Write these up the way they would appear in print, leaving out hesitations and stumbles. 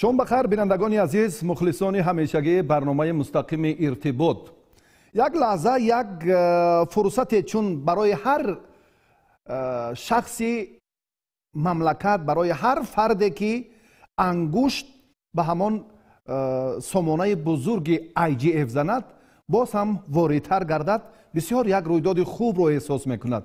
شما بخیر بینندگان عزیز، مخلصان همیشگی برنامه مستقیم ارتباط. یک لحظه یک فرصت چون برای هر شخصی مملکت، برای هر فردی که انگشت به همان سامانه بزرگ IGF زند باز هم واردتر گردد، بسیار یک رویداد خوب رو احساس میکند.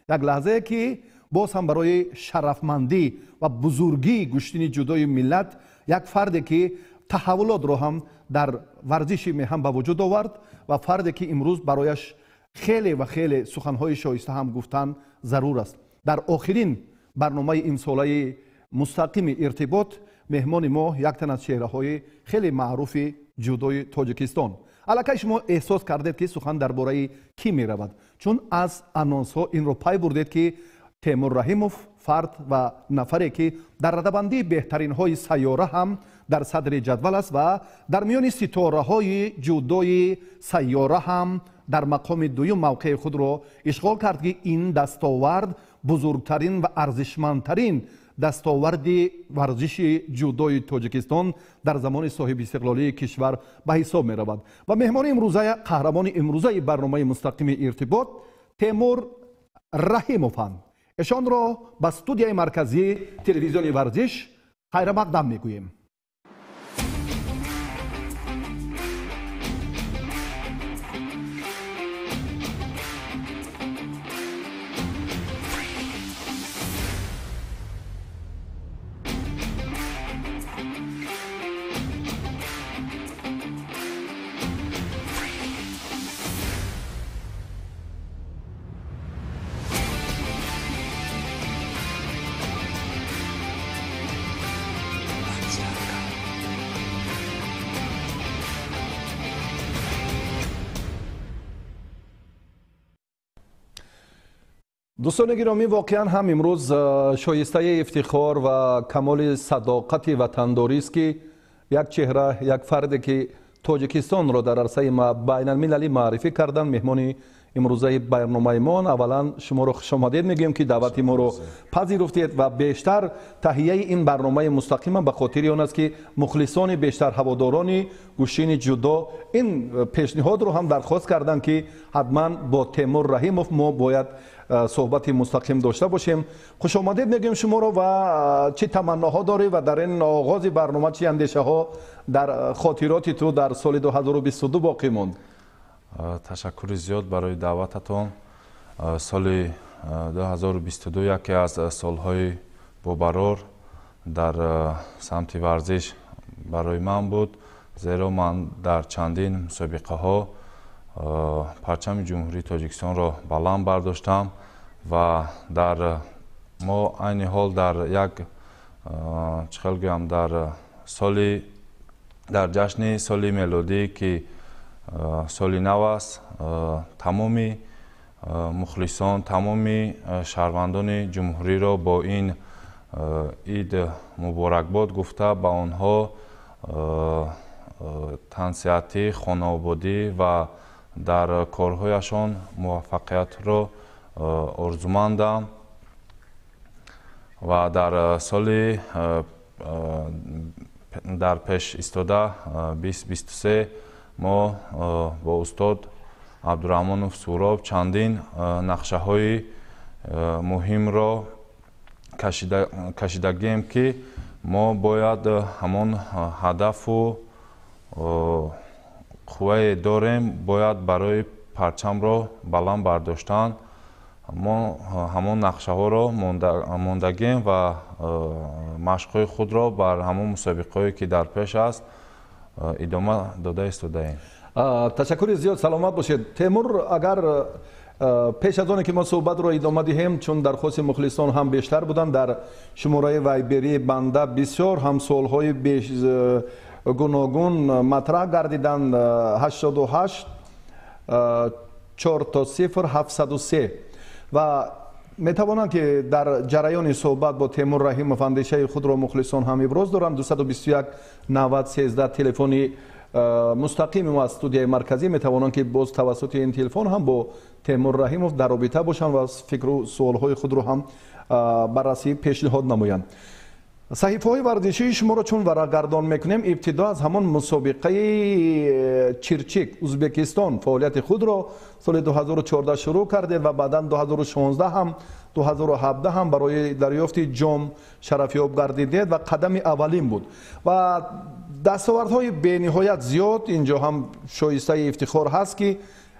یک لحظه که باز هم برای شرفمندی و بزرگی گشتین جدای ملت یک فردی که تحولات رو هم در ورزش میهم به وجود آورد و فردی که امروز برایش خیلی و خیلی سخنهای شایسته هم گفتن ضرور است. در آخرین برنامه امساله مستقیم ارتباط مهمان ما یک تن از چهره‌های خیلی معروف جودوی تاجیکستان. الکی شما احساس کردید که سخن درباره کی می رود، چون از آنونس ها این رو پی بردید که تیمور رحیموف فرد و نفری که در رده‌بندی بهترین های سیاره هم در صدر جدول است و در میان ستاره های جودوی سیاره هم در مقام دوم موقع خود را اشغال کرد که این دستاورد بزرگترین و ارزشمندترین دستاورد ورزش جودوی تاجیکستان در زمان صاحب استقلالی کشور به حساب می رود و مهمان امروزه قهرمان امروزه برنامه مستقیم ارتباط تیمور رحیموف اند. ایشان را به استودیوی مرکزی تلویزیون ورزش خیر مقدم می گوییم. دوستان گرامی، واقعا هم امروز شایسته افتخار و کمال صداقت وطنداری است که یک چهره، یک فردی که تاجیکستان را در عرصه بین المللی معرفی کردن مهمان امروزه برنامه ما. اولا شما را خوش آمدید میگیم که دعوت ما رو پذیرفتید و بیشتر تهیه این برنامه مستقیم به خاطر آن است که مخلصان بیشتر هواداران گوشین جودو این پیشنهاد رو هم درخواست کردن که حتما با تیمور رحیموف ما باید صحبت مستقیم داشته باشیم. خوش آمدید میگیم شما رو و چه تمناها داری و در این آغاز برنامه چه اندیشه ها در خاطرات تو در سال 2022 باقی موند؟ تشکر زیاد برای دعوتتون. سال 2022 یکی از سالهای بابرار در سمت ورزش برای من بود، زیرا من در چندین مسابقه ها پرچم جمهوری تاجیکستان را بلند برداشتم و در ما عین حال در یک در جشن سال میلادی که سال نو است، تمامی مخلصان، تمامی شهروندان جمهوری را با این عید مبارکباد گفته به آنها تنصیحاتی، خانوادگی و در کارهایشان موفقیت را آرزومندم و در سال در پیش ایستاده 2023 ما با استاد عبدالرحمانوف سوراب چندین نقشه های مهم را کشیدگیم که ما باید همان هدف و قوه داریم، باید برای پرچم را بلند برداشتن. ما همون نقشه ها را موندگیم و مشق خود را بر همون مسابقه که در پیش است ادامه داده ایستاده‌ایم. تشکر زیاد، سلامت باشید. تیمور، اگر پیش از آن که ما صحبت را ادامه دهیم، چون درخواست مخلصان هم بیشتر بودن، در شماره وایبری بنده بسیار هم سوالهای گوناگون مطرح گردیدند. 88 4 703 و میتوانند که در جریان صحبت با تیمور رحیموف اندیشه خود را مخلصان هم ابراز دارند. 221 90 13 تلفن مستقیم ما از استودیوی مرکزی میتوانند که باز توسط این تلفن هم با تیمور رحیموف در رابطه باشند و فکر و سوال های خود را هم بررسی پیشنهاد نمایند. صحیفه‌های ورزشی شما را چون ورق‌گردان میکنیم ابتدا از همان مسابقه چرچک ازبکستان فعالیت خود را سال 2014 شروع کرده و بعدا 2016 هم 2017 هم برای دریافت جام شرفیاب گردیدید و قدم اولین بود و دستاوردهای بین‌نهایت زیاد اینجا هم شایسته افتخار هست که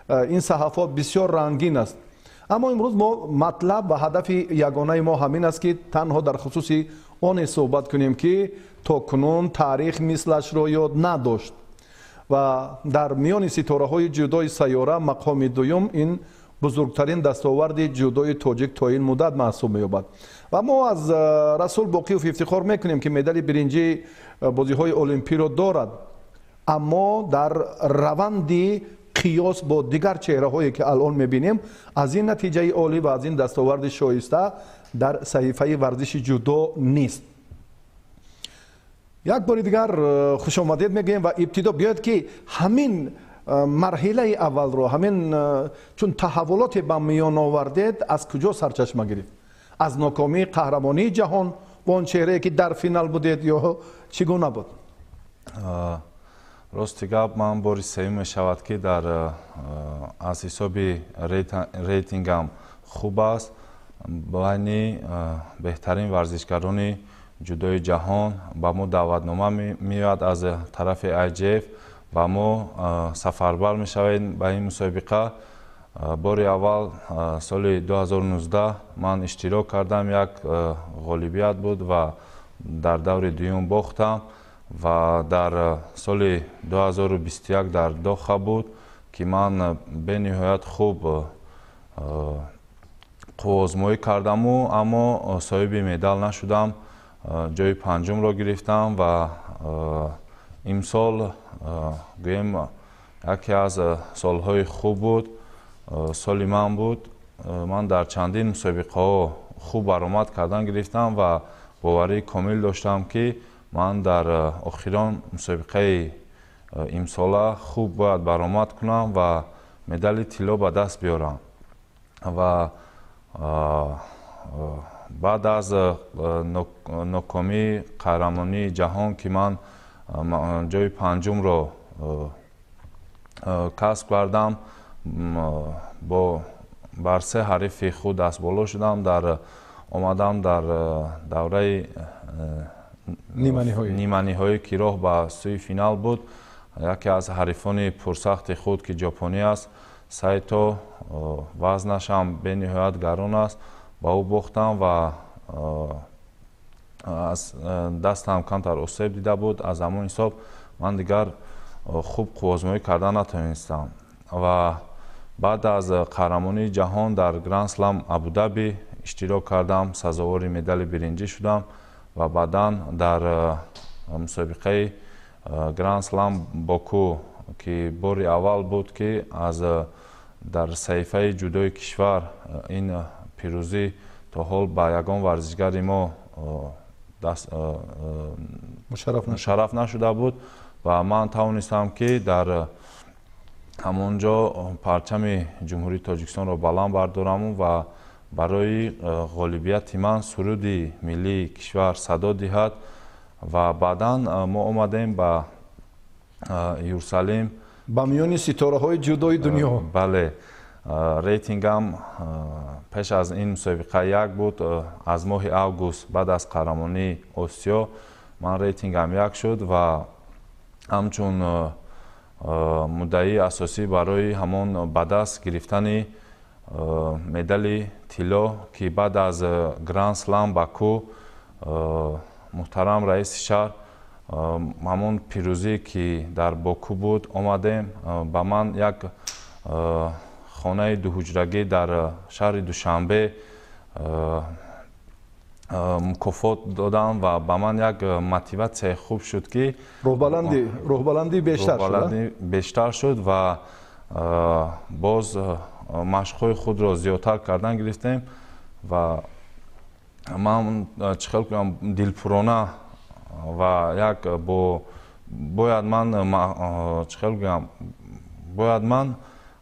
این صحافات بسیار رنگین است. اما امروز ما مطلب و هدف یگانه ما همین است که تنها در خصوص آن صحبت کنیم که تا کنون تاریخ مثلش را یاد نداشت و در میان ستاره‌های جودوی سیاره مقام دوم این بزرگترین دستاورد جودوی تاجیک تا این مدت محسوب می‌یابد و ما از رسول باقیوف افتخار میکنیم که مدال برنجی بازی‌های المپی را دارد، اما در روند قیاس با دیگر چهره‌هایی که الان می‌بینیم از این نتیجه عالی و از این دستاورد شایسته در صحیفه ورزش جودو نیست. یک بار دیگر خوش آمدید میگیم و ابتدا بیاید که همین مرحله اول رو همین چون تحولات به میان آوردید از کجا سرچشمه گرفت؟ از ناکامی قهرمانی جهان با اون چهره که در فینال بودید یا چگونه بود؟ راستی گپ من باری سوم میشود که در از حساب ریتینگم خوب است، بین بهترین ورزشکاران جودوی جهان با ما دعوتنامه میاد از طرف IGF و ما سفربر میشویم به این مسابقه. باری اول سال 2019 من اشتراک کردم، یک غالبیت بود و در دور دوم باختم و در سال 2021 در دوحه بود که من به نهایت خوب آزمایی کردم اما صاحب مدال نشدم، جای پنجم را گرفتم و امسال گویم یکی از سالهای خوب بود، سال من بود. من در چندین مسابقه ها خوب برآمد کردن گرفتم و باوری کامل داشتم که من در آخرین مسابقه امسال خوب باید برآمد کنم و مدال طلا به دست بیارم و بعد از ناکامی قهرمانی جهان که من جای پنجم را کسب کردم، با بر سه حریف خود دست بالا شدم، آمدم در دوره نیمه هایی که راه به سوی فینال بود. یکی از حریفان پرسخت خود که ژاپنی است، سایتو، وزنش هم به نهایت گران است، با او باختم و از دستم کمتر آسیب دیده بود. از همون حساب من دیگر خوب آزمایی کردن نتونستم و بعد از قهرمانی جهان در گرند سلم ابودابی اشتراک کردم، سزاوار مدال برنجی شدم و بعدا در مسابقه گرند سلم باکو که بار اول بود که از در صحیفه جودوی کشور این پیروزی تا حال با یگان ورزشگر ما مشرف نشده بود و من توانستم که در همونجا پرچم جمهوری تاجیکستان را بلند بردارم و برای غالبیت من سرودی ملی کشور صدا دهد و بعدا ما آمدیم به یروشلیم با میان ستاره های جودوی دنیا. بله، ریتینگم پیش از این مسابقه یک بود. از ماه اوگوست بعد از قهرمانی آسیا من ریتینگم یک شد و همچون مدعی اساسی برای همون به دست گرفتن مدال طلا که بعد از گرند سلم باکو محترم رئیس شهر همون پیروزی که در باکو بود آمدیم، به من یک خانه دو حجرگی در شهر دوشنبه مکافات دادم و به من یک موتیواسیون خوب شد که روح بیشتر شد و باز مشق‌های خود را زیادتر کردن گرفتیم و من چخل کنم دلپرانه و یک باید من چخل کنم باید من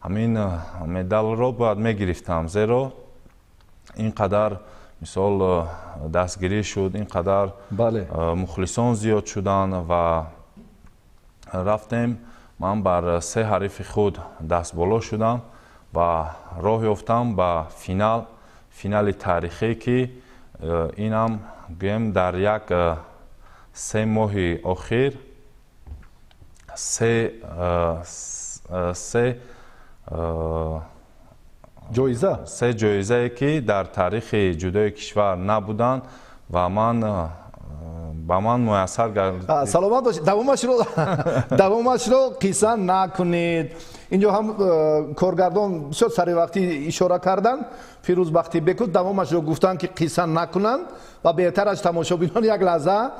همین مدال را باید میگرفتم، زیرا اینقدر мисол дастгирӣ шуд, ин қадар мухлисон зиёд шуданд ва рафтем. ман бар 3 ҳарифи худ дастболо шудам ва роҳ ёфтам ба финали таърихӣ, ки инам гӯем дар як 3 моҳи охир се ҷоизае ки дар таърихи ҷудои кишвар набуданд ва ба ман муяссар гардид. саломат бошед. давомашро қисса накунед. инҷо ҳам коргардон бисёр сари вақти ишора карданд. фирӯз бахтибеков давомашро гуфтанд ки қисса накунанд ва беҳтараш тамошобинон як лаҳза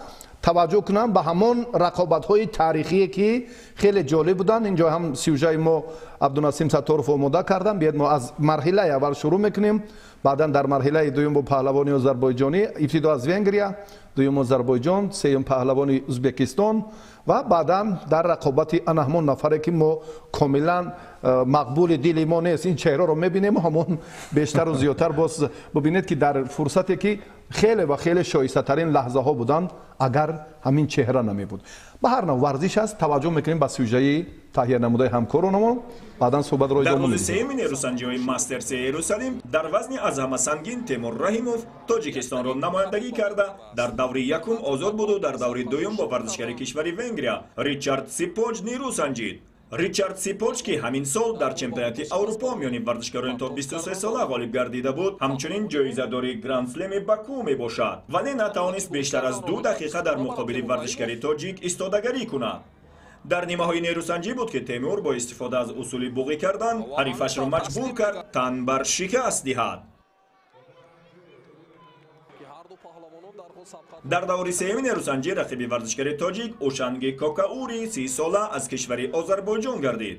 таваҷҷӯҳ кунанд ба ҳамон рақобатҳои таърихие ки хеле ҷолиб буданд. инҷо ҳам сюжаи мо абдунасим сатторов омода кардам. биед мо аз марҳилаи аввал шурӯъ мекунем, баъдан дар марҳилаи дуюм бо паҳлавони озарбойҷонӣ, ибтидо аз Венгрия, дуюм Озарбойҷон, сеюм паҳлавони Узбекистон ва баъдан дар рақобати ана ҳамон нафаре ки мо комилан мақбули дили мо нест. ин чеҳраро мебинем, ҳамон бештару зиёдтар боз бубинед ки дар фурсате ки хеле ва хеле шоистатарин лаҳзаҳо буданд, агар ҳамин чеҳра намебуд. ба ҳар нав варзиш аст. таваҷҷӯҳ мекунем ба сюжаи таҳия намудаи ҳамкоронамон. баъдан суҳбатро дар рӯзи сеюми нерӯсанҷиҳои мастерси Ерусалим дар вазни аз ҳама сангин Темур Раҳимов тоҷикистонро намояндагӣ карда дар даври якум озод буду дар даври дуюм бо варзишгари кишвари Венгрия Ричард Сипоч нерӯ санҷид. Ричард Сипоч ки ҳамин сол дар чемпионати Аврупо миёни варзишгарони то 23 сола ғолиб гардида буд, ҳамчунин ҷоизадори Гранд-слеми Баку мебошад. Вале натавонист бештар аз 2 дақиқа дар муқобили варзишгари тоҷик истодагарӣ кунад. дар нимаҳои нерӯсанҷӣ буд ки Темур бо истифода аз усули буғӣ кардан ҳарифашро маҷбур кард тан бар шикаст диҳад. дар даври сеюми нерӯсанҷӣ рақиби варзишгари тоҷик Ушанги Кокаури 30 сола аз кишвари Озарбойҷон гардид.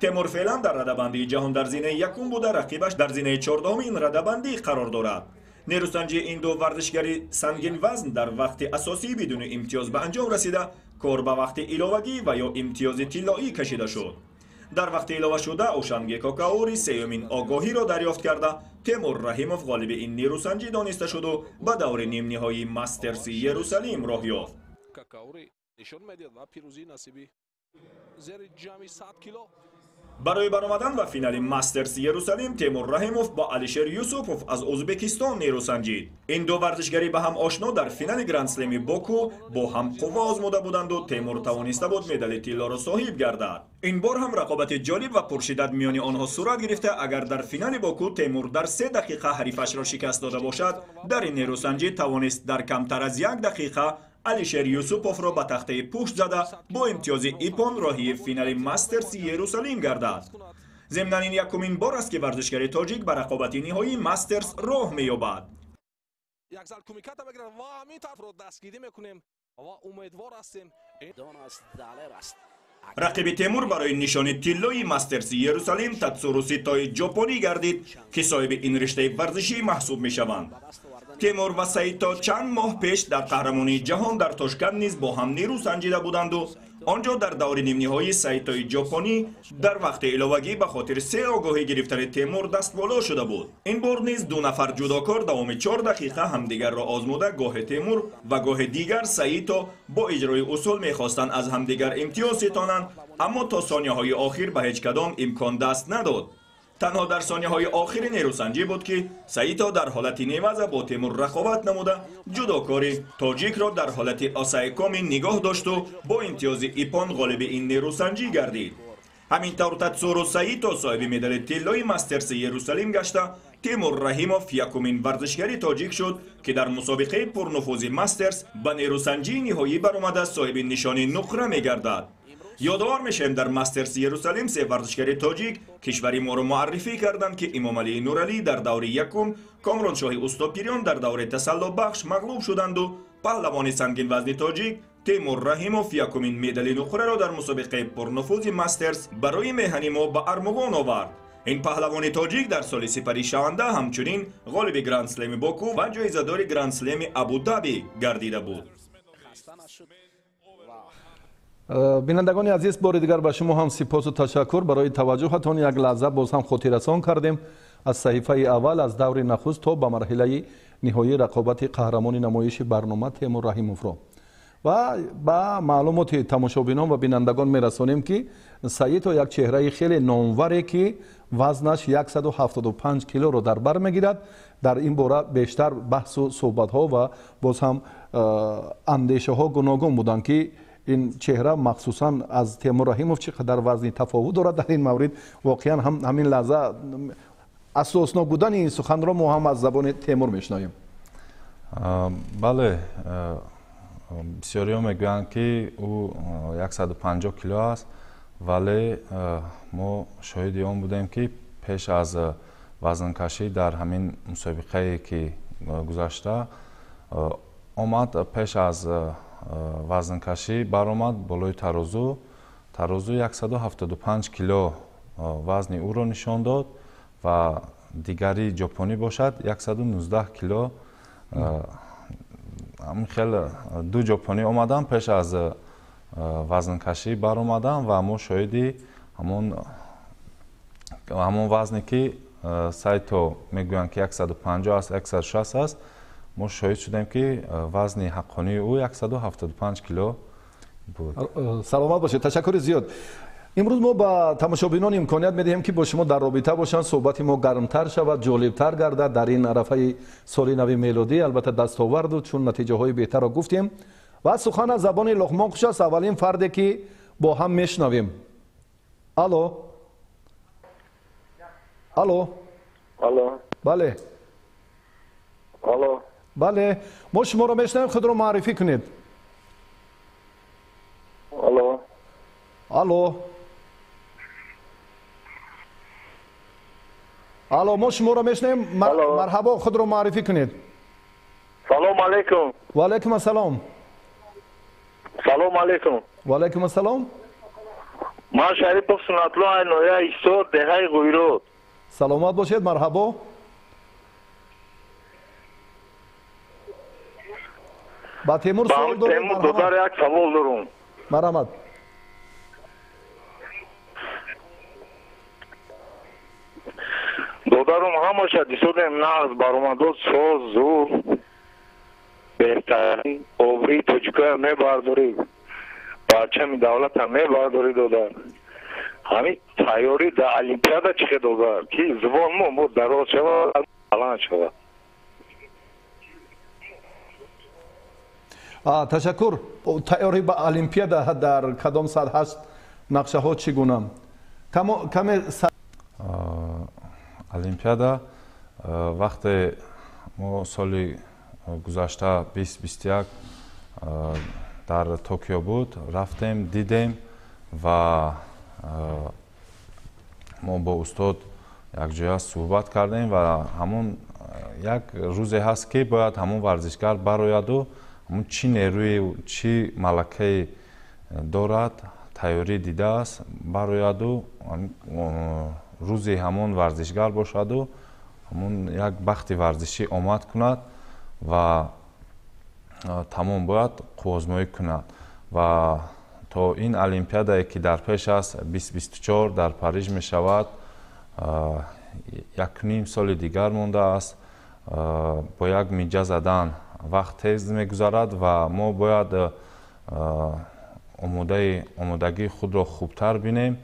Темур феълан дар радабандии ҷаҳон дар зинаи якум буда, рақибаш дар зинаи 14 ин радабандӣ қарор дорад. нерӯсанҷии ин ду варзишгари сангинвазн дар вақти асосӣ бидуни имтиёз ба анҷом расида, кор ба вақти иловагӣ ва ё имтиёзи тиллоӣ кашида шуд. дар вақти илова шуда Ушанги Кокаури сеюмин огоҳиро дарёфт карда, Темур Раҳимов ғолиби ин нерӯсанҷӣ дониста шуду ба даври нимниҳои мастерси Ерусалим роҳ ёфт. барои баромадан ба финали мастерси Ерусалим Темур Раҳимов бо Алишер Юсупов аз Узбекистон нерӯ санҷид. ин ду варзишгарӣ ба ҳам ошно дар финали Гранд-слеми Боку бо ҳам қувва озмуда буданду Темур тавониста буд медали тиллоро соҳиб гардад. ин бор ҳам рақобати ҷолиб ва пуршиддат миёни онҳо сурат гирифта. агар дар финали Боку Темур дар 3 дақиқа ҳарифашро шикаст дода бошад, дар ин нерӯсанҷӣ тавонист дар камтар аз 1 дақиқа Алишер Юсуповро ба тахтаи пушт зада бо имтиёзи ипон роҳии финали мастерси Ерусалим гардад. земнан ин якумин бор аст ки варзишгари тоҷик ба рақобати ниҳоии мастерс роҳ меёбад. рақиби Темур барои нишони тиллои мастерси Ерусалим Тацуру Ситои ҷопонӣ гардид, ки соҳиби ин риштаи варзишӣ маҳсуб мешаванд. Темур ва Саито чанд моҳ пеш дар қаҳрамонии ҷаҳон дар Тошканд низ бо ҳам нерӯ санҷида буданду онҷо дар даври нимниҳои Саитои ҷопонӣ дар вақти иловагӣ ба хотир 3 огоҳӣ гирифтани Темур дастболо шуда буд. ин бор низ 2 нафар ҷудокор давоми 4 дақиқа ҳамдигарро озмуда, гоҳе Темур ва гоҳе дигар Саито бо иҷрои усул мехостанд аз ҳамдигар имтиёз ситонанд, аммо то сониyaҳои охир ба ҳеҷ кадом имкон даст надод. танҳо дар сониyaҳои охири нерӯсанҷӣ буд ки Саито дар ҳолати неваза бо Темур рақобат намуда, ҷудокори тоҷикро дар ҳолати осаекоми нигоҳ дошту бо имтиёзи ипон ғолиби ин нерӯсанҷӣ гардид. ҳамин тавр Тацуру Саито соҳиби медали тиллои мастерси Ерусалим гашта, Темур Раҳимов якумин варзишгари тоҷик шуд ки дар мусобиқаи пурнуфузи мастерс ба нерӯсанҷии ниҳоӣ баромада соҳиби нишони нуқра мегардад. ёдовор мешавем дар мастерси Ерусалим 3 варзишгари тоҷик кишвари моро муаррифӣ карданд ки Имомалии Нуралӣ дар даври якум, Комроншоҳи Устопирён дар даври Тасаллобахш мағлуб шуданду паҳлавони сангинвазни тоҷик Темур Раҳимов якумин медали нуқраро дар мусобиқаи пурнуфузи мастерс барои меҳани мо ба армуғон овард. ин паҳлавони тоҷик дар соли сипари шаванда ҳамчунин ғолиби Гранд-слеми Боку ва ҷоизадори Гранд-слеми Абу-Даби гардида буд. бинандагони азиз, бори дигар ба шумо ҳам сипосу ташаккур барои таваҷҷӯҳатон. як лаҳза боз ҳам хотиррасон кардем аз саҳифаи аввал аз даври нахуст то ба марҳилаи ниҳоии рақобати қаҳрамони намоиши барнома Темур Раҳимовро. ва ба маълумоти тамошобинон ва бинандагон мерасонем ки Саид як чеҳраи хеле номваре ки вазнаш 175 килоро дар бар мегирад. дар ин бора бештар баҳсу суҳбатҳо ва боз ҳам андешаҳо гуногун буданд ки ин чеҳра махсусан аз Темур Раҳимов чӣ қадар вазни тафовут дорад. дар ин маврид воқеан ҳамин лаҳза асоснок будани ин суханро мо ҳам аз забони Темур мешунавем. бале, бисёриҳо мегӯянд ки ӯ 150 кило аст, вале мо шоҳиди он будем ки пеш аз вазнкашӣ дар ҳамин мусобиқае ки гузашта омад, пеш аз вазнкашӣ баромад болои тарозу 175 кило вазни ӯро нишон дод ва дигари ҷопонӣ бошад 119 кило. хеле ду ҷопонӣ омадан пеш аз вазнкашӣ баромадан ва мо шоҳиди ҳамон вазне ки сайто мегӯянд ки 150 аст, 160 аст, мо шоҳид шудем ки вазни ҳаққонии ӯ 175 кило буд. саломат бошед, ташаккури зиёд. имрӯз мо ба тамошобинон имконият медиҳем ки бо шумо дар робита бошанд, суҳбати мо гармтар шавад, ҷолибтар гардад дар ин арафаи соли нави мелодӣ. албатта дастоварду чун натиҷаҳои беҳтарро гуфтем ва сухан аз забони луқмон хуш аст. аввалин фарде ки бо ҳам мешунавем. алло алло алло бале алло бале, мо шуморо мешунавем, худро маърифӣ кунед. алло алло алло, мо шуморо мешунавем. марҳабо, худро маърифӣ кунед. салом алейкум. ва алайкум ассалом. салом алейкум. ва алайкум ассалом. ман Шарипов Сунатло айноя истор деҳаи ғӯйрод. саломат бошед, марҳабо. ба Темур савол доред? Темур додар як савол дорум. марҳамат. додарум ҳамаша дисодем нағз баромадод соз зур беҳтарин обри тоҷикоя мебардорӣ, парчами давлата мебардорӣ додар. ҳамин тайёрӣ дар олимпиада чӣ хел додар ки зубон мо дароз шавад, баланд шавад. ташаккур. тайёрӣ ба олимпиада дар кадом сатҳ ҳаст? нақшаҳо чӣ гуна? каме олимпиада вақте мо соли гузашта 2021 дар Токио буд, рафтем, дидем ва мо бо устод якҷоя суҳбат кардем ва ҳамон як рӯзе ҳаст ки бояд ҳамон варзишгар барояду ҳамон чӣ нерӯи чӣ малакае дорад, тайёрӣ дидааст, барояду рӯзи ҳамон варзишгар бошаду ҳамон як бахти варзишӣ омад кунад ва тамом бояд қувозмоӣ кунад ва то ин олимпиадае ки дар пеш аст 2024 дар Париж мешавад, 1.5 соли дигар мондааст. бо як миҷа задан вақт тез мегузарад ва мо бояд омодагии худро хубтар бинем,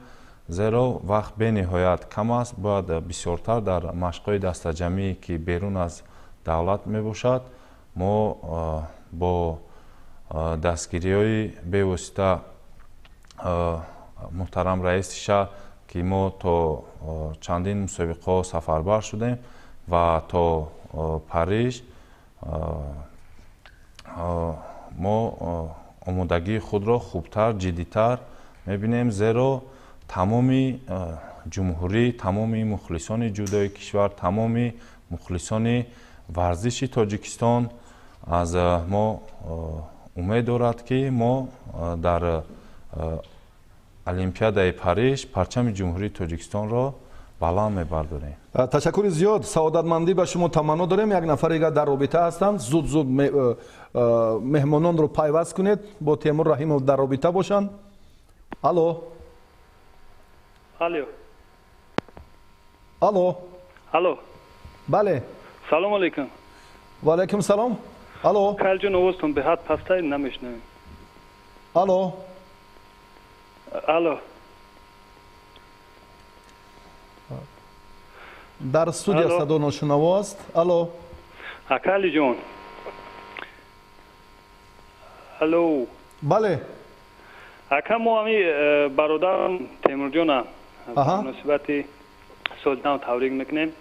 зеро вақт бениҳоят кам аст. бояд бисёртар дар машқҳои дастаҷамие ки берун аз давлат мебошад мо бо дастгириҳои бевосита муҳтарам раиси шаҳр ки мо то чандин мусобиқаҳо сафарбар шудем ва то Париж мо омодагии худро хубтар, ҷиддитар мебинем, зеро тамоми ҷумҳурӣ, тамоми мухлисони ҷудои кишвар, тамоми мухлисони варзиши Тоҷикистон аз мо умед дорад ки мо дар олимпиадаи Париж парчами ҷумҳурии Тоҷикистонро баланд мебардорем. ташаккури зиёд. саодатмандӣ ба шумо таманно дорем. як нафарига дар робита ҳастанд. зуд меҳмононро пайваст кунед, бо Темур Раҳимов дар робита бошанд. алло алло алло Алло. бале. Салом алейкум. Ва алейкум салом. Алло. Калҷон овозтон беҳад пастай намешунавем. Алло. Алло. дар студия Алло. садо ношунаво аст. Алло. Акалиҷон. Алло. бале. Ака мо ҳами бародарам Темурҷонам. Аҳа. муносибати соли нав табрик мекунем.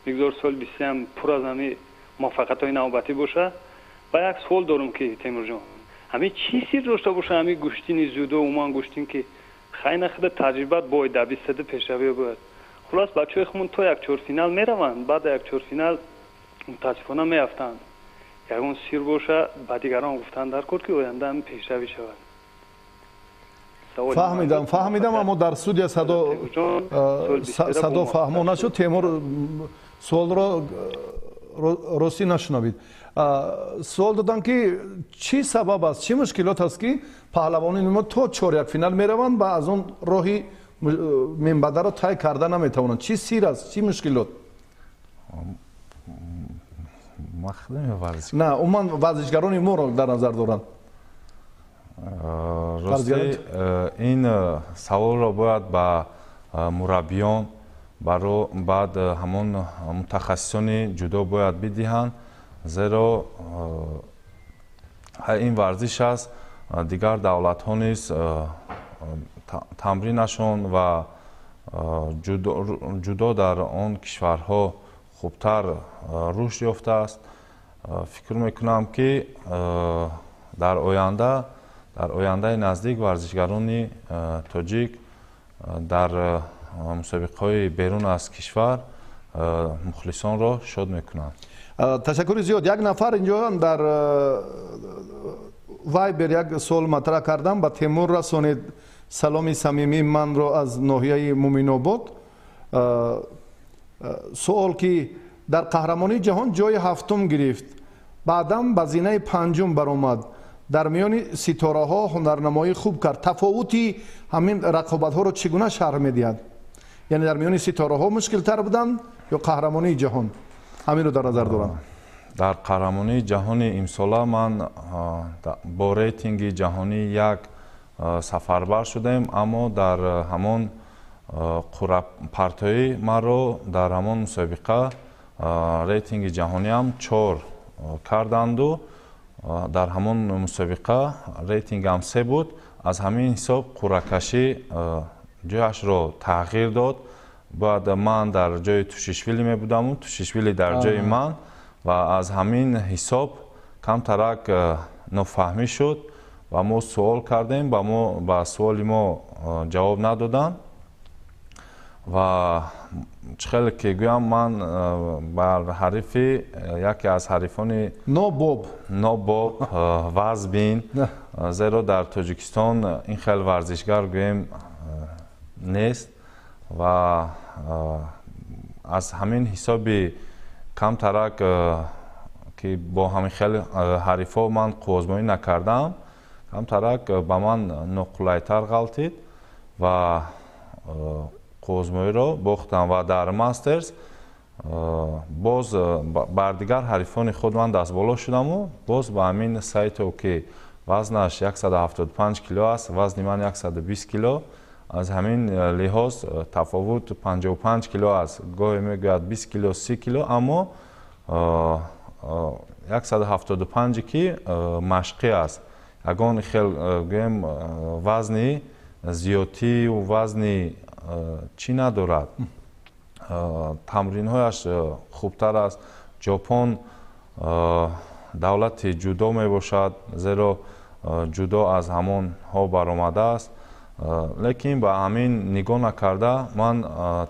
мегузор соли 23 пур аз ҳами муваффақиятҳои навбатӣ боша. ва як суол дорам ки Темурҷон. ҳами чӣ сир дошта боша ҳами гӯштини зудо умуман гӯштин ки хайна худа таҷрибат бояд дар 22 пешравӣ бояд. хулос бачаҳои хумон то як чорфинал мераванд, баъд як чорфинал мутаассифона меафтанд. ягон сир боша ба дигарон гуфтан дар кор ки оянда ҳами пешравӣ шавад. фаҳмидам аммо дар студия садо фаҳмо нашуд. Темур суолро ростӣ нашунавид. суол додам ки чӣ сабаб аст, чӣ мушкилот аст ки паҳлавони мо то чорякфинал мераванд ва аз он роҳи минбадаро тай карда наметавонанд. чӣ сир аст, чӣ мушкилот? на умуман варзишгарони моро дар назар доранд. рости ин саволро бояд ба мураббиён баъд ҳамон мутахассисони ҷудо бояд бидиҳанд, зеро ин варзиш аст дигар давлатҳо низ тамринашон ва ҷудо дар он кишварҳо хубтар рушд ёфтааст. фикр мекунам ки дар ояндаи наздик варзишгарони тоҷик дар мусобиқаҳои берун аз кишвар мухлисонро шод мекунанд. ташаккури зиёд. як нафар инҷо дар вайбер як суол матраҳ кардам. ба Темур расонед саломи самимии манро аз ноҳияи Муминобод. суол ки дар қаҳрамонии ҷаҳон ҷои ҳафтум гирифт, баъдам ба зинаи панҷум баромад, дар миёни ситораҳо ҳунарнамоӣ хуб кард. тафовути ҳамин рақобатҳоро чӣ гуна шарҳ медиҳад? яъне дар миёни ситораҳо мушкилтар буданд ё қаҳрамонии ҷаҳон? ҳаминро дар назар дорам. дар қаҳрамонии ҷаҳони имсола ман бо рейтинги ҷаҳонӣ як сафарбар шудаем, аммо дар ҳамон қуръапартоӣ маро дар ҳамон мусобиқа рейтинги ҷаҳониам 4 карданду дар ҳамон мусобиқа рейтингам 3 буд. аз ҳамин ҳисоб қуръакашӣ ҷояшро тағйир дод. бояд ман дар ҷои Тушишвили мебудаму Тушишвили дар ҷои ман ва аз ҳамин ҳисоб камтарак нофаҳмӣ шуд ва мо суол кардем, ба суоли мо ҷавоб надоданд ва чӣ хеле ки гӯям ман бар ҳарифи яке аз ҳарифони нобоб вазбин, зеро дар Тоҷикистон ин хел варзишгар гӯем нест ва аз ҳамин ҳисоби камтарак ки бо ҳамин хел ҳарифҳо ман қувозмоӣ накардам, камтарак ба ман ноқулайтар ғалтид ва қувозмоиро бохтам ва дар мастерс боз бар дигар ҳарифони худ ман дастболо шудаму боз ба ҳамин сайто ки вазнаш 175 кило аст, вазни ман 120 кило, аз ҳамин лиҳоз тафовут 55 кило аст, гоҳе мегӯяд 20 кило 30 кило, аммо 175 ки машқӣ аст. ягон хел гӯем вазни зиёдтию вазни чӣ надорад. тамринҳояш хубтар аст. ҷопон давлати ҷудо мебошад, зеро ҷудо аз ҳамонҳо баромадааст. лекин ба ҳамин нигоҳ накарда ман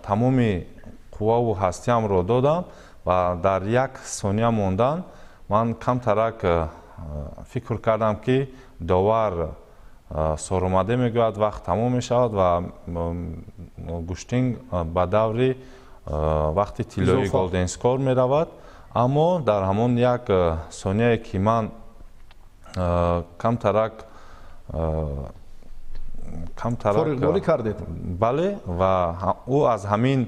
тамоми қувваву ҳастиамро додам ва дар як сония мондан ман камтарак фикр кардам ки довар соромаде мегӯяд, вақт тамом мешавад ва гӯштин ба даври вақти тиллои голденскор меравад. аммо дар ҳамон як сонияе ки ман камтарак фориғболӣ кардед, бале, ва ӯ аз ҳамин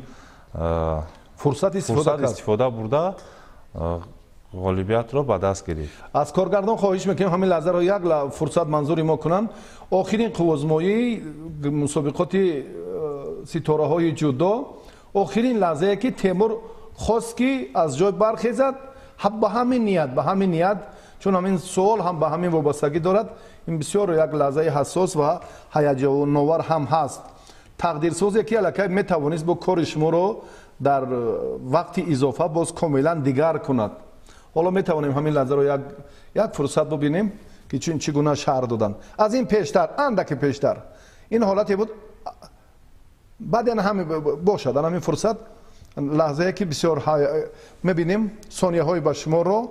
фурсат истифода бурда ғолибиятро ба даст гирифт. аз коргардон хоҳиш мекунем ҳамин лаҳзаро як фурсат манзури мо кунанд. охирин қувозмоии мусобиқоти ситораҳои ҷудо, охирин лаҳзае ки Темур хост ки аз ҷой бархезад, ба ҳамин ният, чун ҳамин суол ҳам ба ҳамин вобастагӣ дорад. ин бисёр як лаҳзаи ҳассос ва ҳаяҷоновар ҳам ҳаст. тақдирсозе ки аллакай метавонист бо кори шуморо дар вақти изофа боз комилан дигар кунад. ҳоло метавонем ҳамин лаҳзаро як фурсат бубинем ки чӣ гуна шаҳр доданд. аз ин пештар, андаке пештар ин ҳолате буд. баъд яна ҳамин бошад ҳамин фурсат лаҳзае ки бисёр мебинем сонияҳои ба шуморо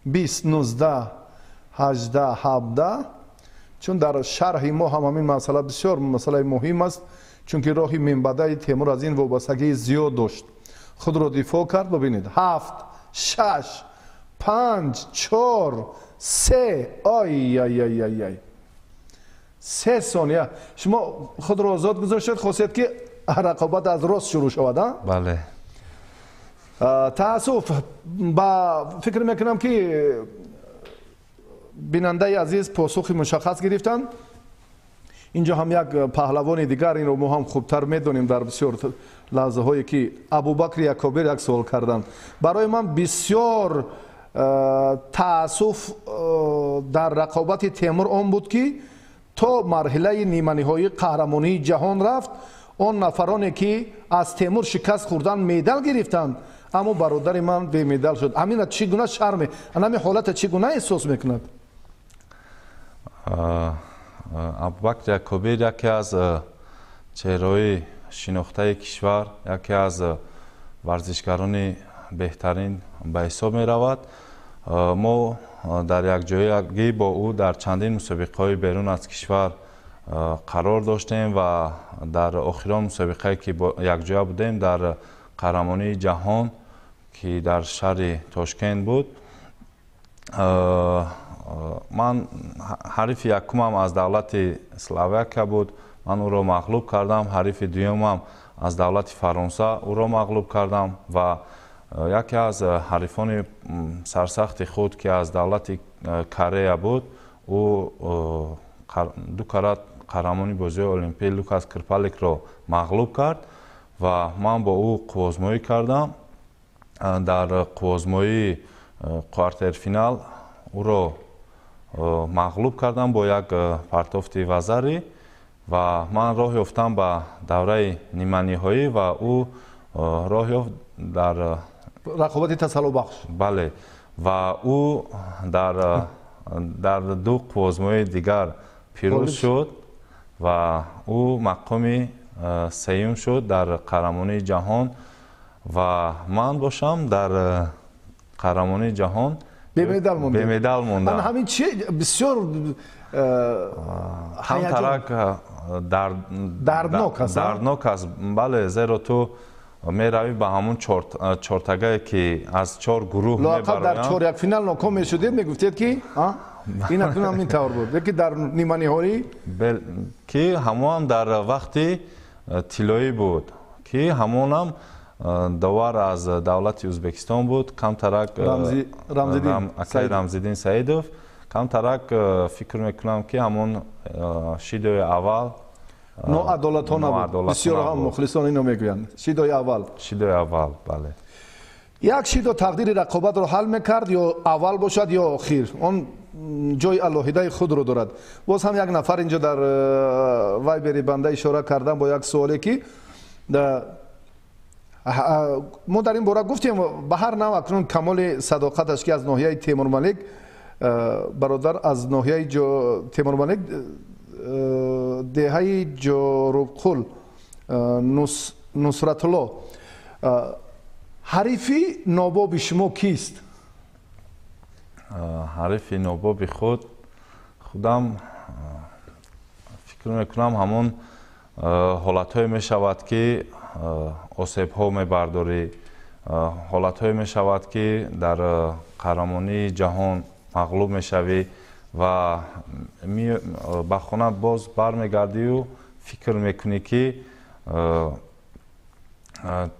20, 19, 18, 17, чун дар шарҳи мо ҳам ҳамин масъала бисёр масъалаи муҳим аст, чунки роҳи минбадаи Темур аз ин вобастагии зиёд дошт. худро дифоъ кард. бибинед 7, 6, 5, 4, 3 ай 3 сония шумо худро озод гузоштед. хосият ки рақобат аз рост шурӯъ шавад. бале таассуф ба фикр мекунам ки бинандаи азиз посухи мушаххас гирифтанд. инҷо ҳам як паҳлавони дигар, инро мо ҳам хубтар медонем. дар бисёр лаҳзаҳое ки Абубакр Якобир як суол карданд, барои ман бисёр таассуф дар рақобати Темур он буд ки то марҳилаи ниманиҳоии қаҳрамонии ҷаҳон рафт, он нафароне ки аз Темур шикаст хӯрдан медал гирифтанд, аммо бародари ман бемедал шуд. амина чӣ гуна шарме, анами ҳолата чӣ гуна эҳсос мекунад? Абубакр Якобир яке аз чеҳраҳои шинохтаи кишвар, яке аз варзишгарони беҳтарин ба ҳисоб меравад. мо дар якҷоягӣ бо ӯ дар чандин мусобиқаҳои берун аз кишвар қарор доштем ва дар охирон мусобиқае ки якҷоя будем дар қаҳрамонии ҷаҳон ки дар шаҳри Тошкент буд. ман ҳарифи якумам аз давлати Словакия буд. ман ӯро мағлуб кардам. ҳарифи дуюмам аз давлати Фаронса ӯро мағлуб кардам ва яке аз ҳарифони сарсахти худ ки аз давлати Корея буд, ӯ ду карат қаҳрамони бозиҳои олимпӣ Лукас Крпаликро мағлуб кард ва ман бо ӯ қувозмоӣ кардам. дар қувозмоии квартерфинал ӯро мағлуб кардам бо як партофти вазарӣ ва ман роҳ ёфтам ба давраи ниманиҳоӣ ва ӯ роҳ ёфт дар рақобати тасаллубахш. бале ва ӯ дар ду қувозмоии дигар пирӯз шуд ва ӯ мақоми сеюм шуд дар қаҳрамонии ҷаҳон ва ман бошам дар қаҳрамонии ҷаҳон бемедал мондам. ҳамин чи бисёр ҳамтарак дарднок аст. бале зеро ту меравӣ ба ҳамун чортагае ки аз 4 гурӯҳ лоақал дар чорякфинал ноком мешудед, мегуфтед ки ин акнун ҳамин тавр буд, яки дар ниманиҳоӣ ки ҳамон дар вақти тиллоӣ буд ки ҳамонам давар аз давлати Ӯзбекистон буд. камтарак Рамзиддин Саидов, камтарак фикр мекунам ки ҳамон шидои аввал ноадолатона буд. бисёр ҳам мухлисон ино мегӯянд. шидои аввал. бале як шидо тақдири рақобатро ҳал мекард, ё аввал бошад ё охир. он ҷои алоҳидаи худро дорад. боз ҳам як нафар инҷо дар вайбери банда ишора кардам бо як суоле ки мо дар ин бора гуфтем ба ҳар нав акнун камоли садоқаташ ки аз ноҳияи Темурмалик бародар аз ноҳияи Темурмалик деҳаи Ҷорубқул Нусратулло ҳарифи нобоби шумо кист? ҳарифи нобоби худам фикр мекунам ҳамон ҳолатҳое мешавад ки осебҳо мебардорӣ, ҳолатҳое мешавад ки дар қаҳрамонии ҷаҳон мағлуб мешавӣ ва ба хона боз бармегардию фикр мекунӣ ки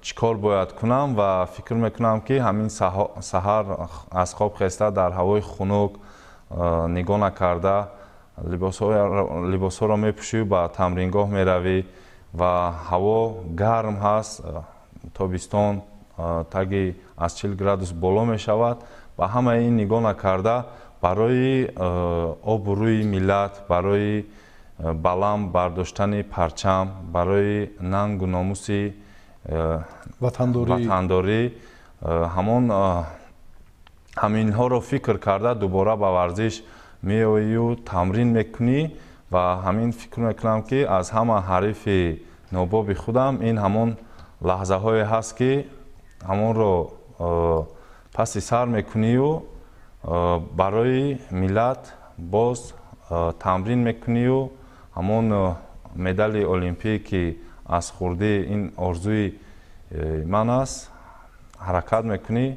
чикор бояд кунам ва фикр мекунам ки ҳамин саҳар аз хоб хеста дар ҳавои хунук нигоҳ накарда либосҳоро мепӯшӣ ба тамрингоҳ меравӣ ва ҳаво гарм ҳаст тобистон таги аз 40 градус боло мешавад ба ҳамаи ин нигоҳ накарда барои обрӯи миллат барои баланд бардоштани парчам барои нангу номуси ватандорӣ ҳаминҳоро фикр карда дубора ба варзиш меоию тамрин мекунӣ ва ҳамин фикр мекунам ки аз ҳама ҳарифи нобоби худам ин ҳамон лаҳзаҳое ҳаст ки ҳамонро паси сар мекунию барои миллат боз тамрин мекунию ҳамон медали олимпӣ ки аз хурди ин орзуи ман аст ҳаракат мекунӣ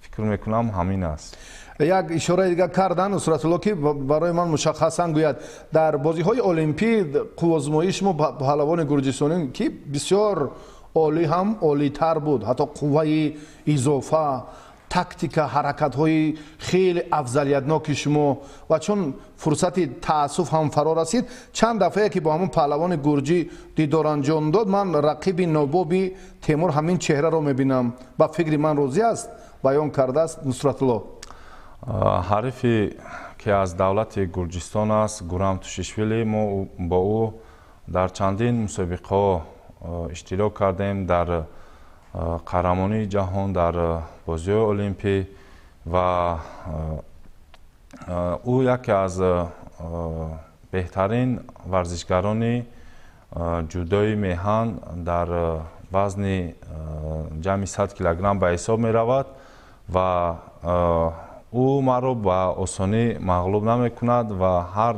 фикр мекунам ҳамин аст як ишораи дигар кардан нусратулло ки барои ман мушаххасан гӯяд дар бозиҳои олимпӣ қуввозмоии шумо паҳлавони гурҷистонӣ ки бисёр олӣ ҳам олитар буд ҳатто қувваи изофа тактика ҳаракатҳои хеле афзалиятноки шумо ва чун фурсати таассуф ҳам фаро расид чанд дафъае ки бо ҳамон паҳлавони гурҷӣ дидор анҷом дод ман рақиби нобоби темур ҳамин чеҳраро мебинам ба фикри ман розӣ аст баён кардааст нусратулло ҳарифи ки аз давлати гурҷистон аст гурам тушишвили мо бо ӯ дар чандин мусобиқаҳо иштирок кардем дар қаҳрамонии ҷаҳон дар бозиҳои олимпӣ ва ӯ яке аз беҳтарин варзишгарони ҷудои меҳан дар вазни ҷамъи 100 килограмм ба ҳисоб меравад ва ӯ маро ба осонӣ мағлуб намекунад ва ҳар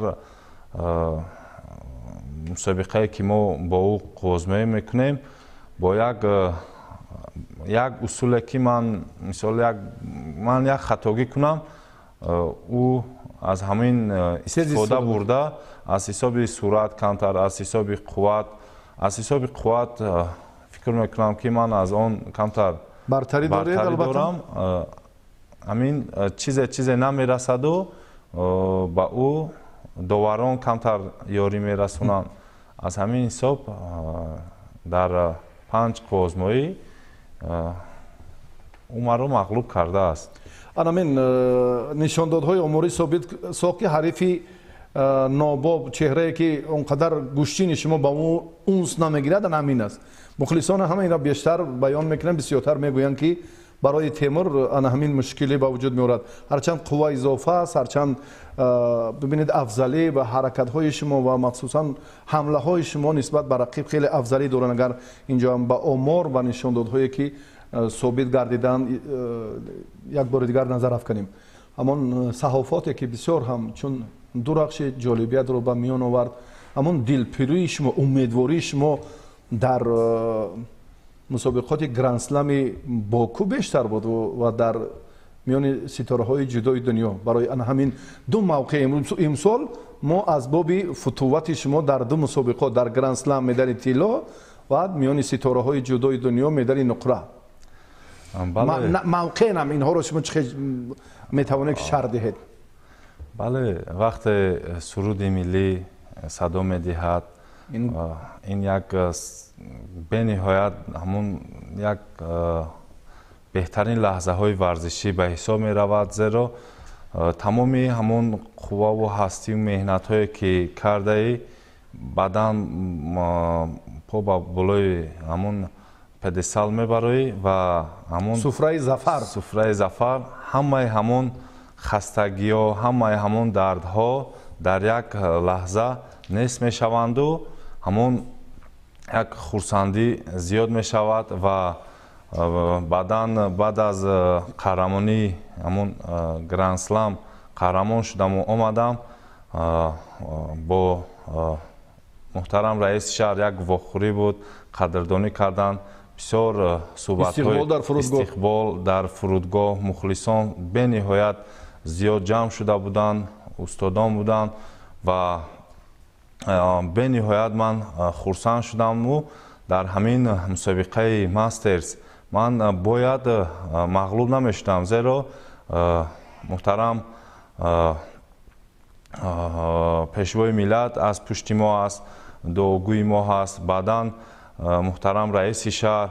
мусобиқае ки мо бо ӯ қуввозмоӣ мекунем бо як усуле ки ман як хатогӣ кунам ӯ аз ҳамин истифода бурда аз ҳисоби суръат камтар аз ҳисоби қувват фикр мекунам ки ман аз он камтар бартарӣ дорам ҳамин чизе намерасаду ба ӯ доварон камтар ёрӣ мерасонанд аз ҳамин ҳисоб дар 5 қуввозмоӣ ӯ маро мағлуб кардааст анамин нишондодҳои оморӣ собит сохт ки ҳарифи нобоб чеҳрае ки он қадар гӯштини шумо ба ӯ унс намегирад ҳамин аст мухлисони ҳама инро бештар баён мекунанд бисёртар мегӯянд ки барои темур ана ҳамин мушкилӣ ба вуҷуд меорад ҳарчанд қувва изофа аст ҳарчанд бибинед афзалӣ ва ҳаракатҳои шумо ва махсусан ҳамлаҳои шумо нисбат ба рақиб хеле афзалӣ доранд агар инҷоам ба омор ва нишондодҳое ки собит гардиданд як бори дигар назар афканем ҳамон саҳофоте ки бисёр ҳам чун дурахши ҷолибиятро ба миён овард ҳамон дилпирӯи шумо умедвории шумо дар мусобиқоти грандслами боку бештар буд ва дар миёни ситораҳои ҷудои дунё барои ана ҳамин ду мавқеъ имсол мо асбоби футувати шумо дар ду мусобиқот дар грандслам медали тилло ва миёни ситораҳои ҷудои дунё медали нуқра мавқеънам инҳоро шумо чӣ метавонед шарҳ диҳед бале вақте суруди миллӣ садо медиҳад ин як бениҳоят ҳамон як беҳтарин лаҳзаҳои варзишӣ ба ҳисоб меравад зеро тамоми ҳамон қувваву ҳастию меҳнатҳое ки кардаӣ баъдан по ба болои ҳамон педестал мебароӣ ва ҳамон суфраи зафар ҳамаи ҳамон хастагиҳо ҳамаи ҳамон дардҳо дар як лаҳза нест мешаванду ҳамон як хурсандӣ зиёд мешавад ва баъдан баъд аз қаҳрамонии ҳамон грандслам қаҳрамон шудаму омадам бо муҳтарам раиси шаҳр як вохӯрӣ буд қадрдонӣ кардан бисёр суҳбатҳои истиқбол дар фурудгоҳ мухлисон бениҳоят зиёд ҷамъ шуда буданд устодон буданд ва бениҳоят ман хурсанд шудаму дар ҳамин мусобиқаи мастерс ман бояд мағлуб намешудам, зеро муҳтарам пешвои миллат аз пушти мо аст, дуогӯи мо ҳаст, баъдан муҳтарам раиси шаҳр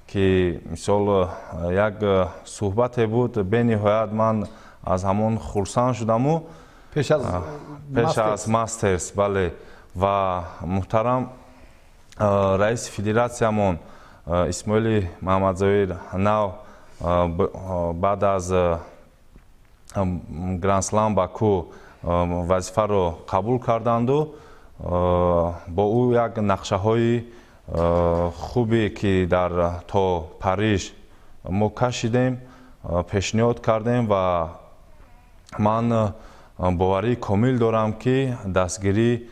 ки мисол як суҳбате буд, бениҳоят ман аз ҳамон хурсанд шудаму пеш аз мастерс, бале, ва муҳтарам раиси федератсиямон исмоили маҳамадзоир нав баъд аз гранд-слам Баку вазифаро қабул карданду бо ӯ як нақшаҳои хубе ки дар то Париж мо кашидем, пешниҳод кардем ва ман боварии комил дорам ки дастгирӣ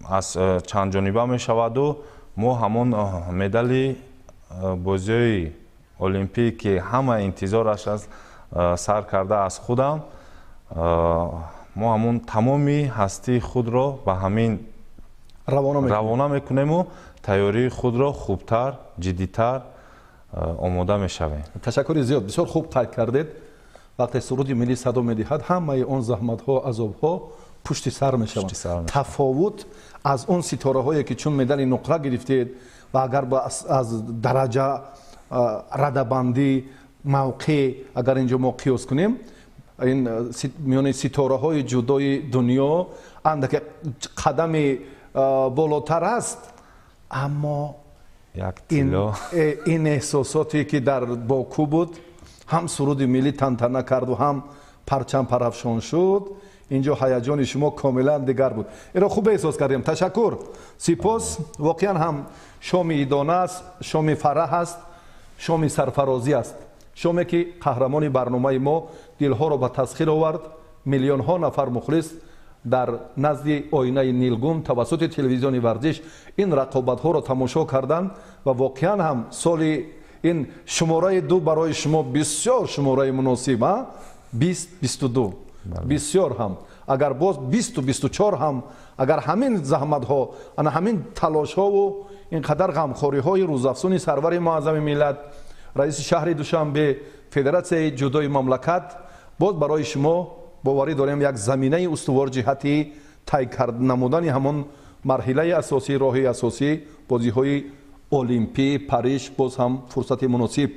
аз чандҷониба мешаваду мо ҳамон медали бозиҳои олимпӣ ки ҳама интизораш аст сар карда аз худам, мо ҳамон тамоми ҳастии худро ба ҳамин равона мекунему тайёрии худро хубтар, ҷиддитар омода мешавем. ташаккури зиёд, бисёр хуб қайд кардед. вақте суруди миллӣ садо медиҳад, ҳамаи он заҳматҳо, азобҳо пушти сар мешаванд. тафовут аз он ситораҳое ки чун медали нуқра гирифтед ва агар аз дараҷа радабандӣ мавқеъ агар инҷо мо қиёс кунем, ин миёни ситораҳои ҷудои дунё андаке қадами болотар аст, аммо ин эҳсосоте ки дар Боку буд, ҳам суруди миллӣ тантана карду, ҳам парчам парафшон шуд, инҷо ҳаяҷони шумо комилан дигар буд. Инро хуб эҳсос кардем. Ташаккур, сипос. Воқеан ҳам шоми идона аст, шоми фараҳ аст, шоми сарфарозӣ аст. шоме ки қаҳрамони барномаи мо дилҳоро ба тасхир овард. миллионҳо нафар мухлис дар назди оинаи нилгум тавассути телевизиони варзиш ин рақобатҳоро тамошо карданд ва воқеан ҳам соли ин шумораи 2 барои шумо бисёр шумораи муносиб, 20-22 бисёр ҳам, агар боз 20-24 ҳам, агар ҳамин заҳматҳо, ана ҳамин талошҳову ин қадар ғамхориҳои рӯзафзуни сарвари муаззами миллат, раиси шаҳри Душанбе, федератсияи ҷудои мамлакат, боз барои шумо боварӣ дорем як заминаи устувор ҷиҳати тай намудани ҳамон марҳилаи асосӣ, роҳи асосӣ, бозиҳои олимпӣ, Париж, боз ҳам фурсати муносиб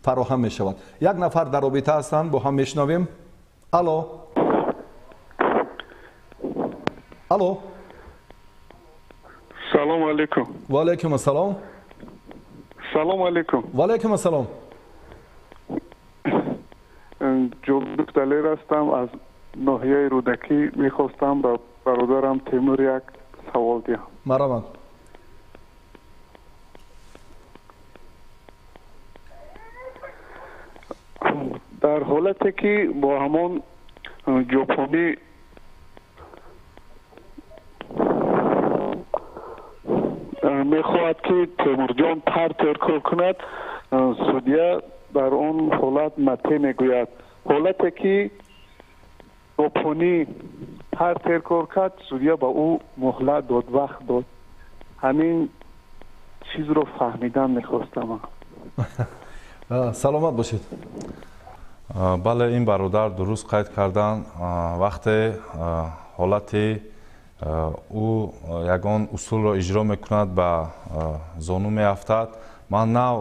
фароҳам мешавад. Як нафар дар робита ҳастанд, бо ҳам мешунавем. Алло. Алло. Салом алейкум. Ва алейкум ассалом. Салом алейкум. Ва алейкум ассалом. ҷолиб далер ҳастам, аз ноҳияи рӯдакӣ мехостам ба бародарам Темур як савол диҳам. Марамад. дар ҳолате ки бо ҳамон ҷопонӣ мехоҳад ки Темурҷон пар теркор кунад, судя дар он ҳолат мате мегӯяд. ҳолате ки ҷопонӣ пар теркор кард, судя ба ӯ муҳлат дод, вақт дод. ҳамин чизро фаҳмидан мехостам. саломат бошед. бале, ин бародар дуруст қайд карданд. вақте ҳолати ӯ ягон усулро иҷро мекунад, ба зону меафтад, ман нав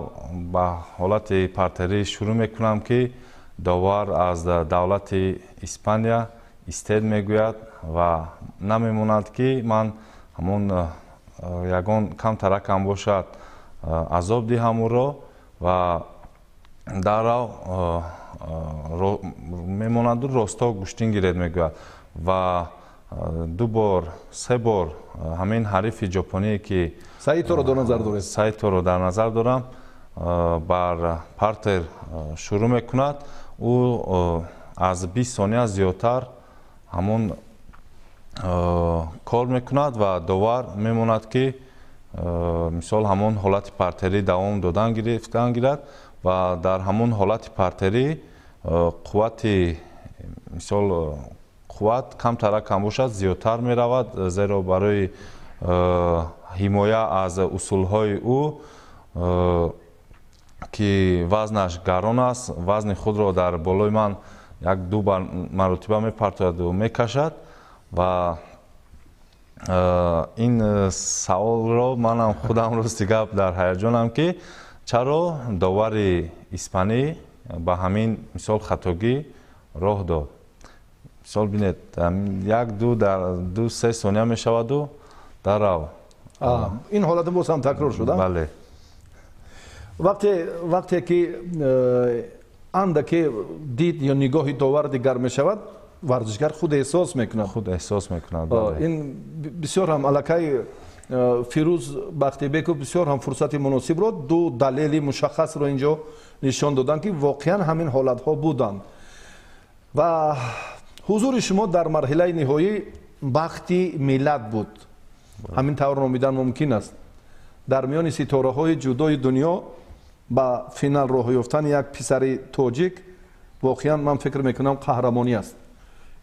ба ҳолати партерӣ шурӯъ мекунам ки довар аз давлати Испания истед мегӯяд ва намемонад ки ман ҳамон ягон камтаракам бошад азоб диҳам ӯро ва дарав мемонаду росто гӯштин гиред мегӯяд ва 2 бор 3 бор ҳамин ҳарифи ҷопоние ки саиторо дар назар дорам бар партер шурӯъ мекунад, ӯ аз 20 сония зиёдтар ҳамон кор мекунад ва довар мемонад ки мисол ҳамон ҳолати партерӣ давом додан гирифтан гирад ва дар ҳамон ҳолати партерӣ қуввати мисол қувват камтарак кам бошад, зиёдтар меравад, зеро барои ҳимоя аз усулҳои ӯ ки вазнаш гарон аст, вазни худро дар болои ман як-ду маротиба мепартояду мекашад ва ин саолро манам худам рости гап дар ҳаяҷонам ки чаро довари испанӣ ба ҳамин мисол хатогӣ роҳ дод. Мисол бинед, як-ду се сония мешаваду дарав. ин ҳолати боз ҳам такрор шуда? Бале. вақте ки андаке дид ё нигоҳи довар дигар мешавад, варзишгар худ эҳсос мекунад. ин бисёр ҳам аллакай фирӯз бахтибеков бисёр ҳам фурсати муносибро ду далели мушаххасро инҷо нишон доданд ки воқеан ҳамин ҳолатҳо буданд ва ҳузури шумо дар марҳилаи ниҳоӣ бахти миллат буд. ҳамин тавр номидан мумкин аст. дар миёни ситораҳои ҷудои дунё ба финал роҳ ёфтани як писари тоҷик воқеан ман фикр мекунам қаҳрамонӣ аст.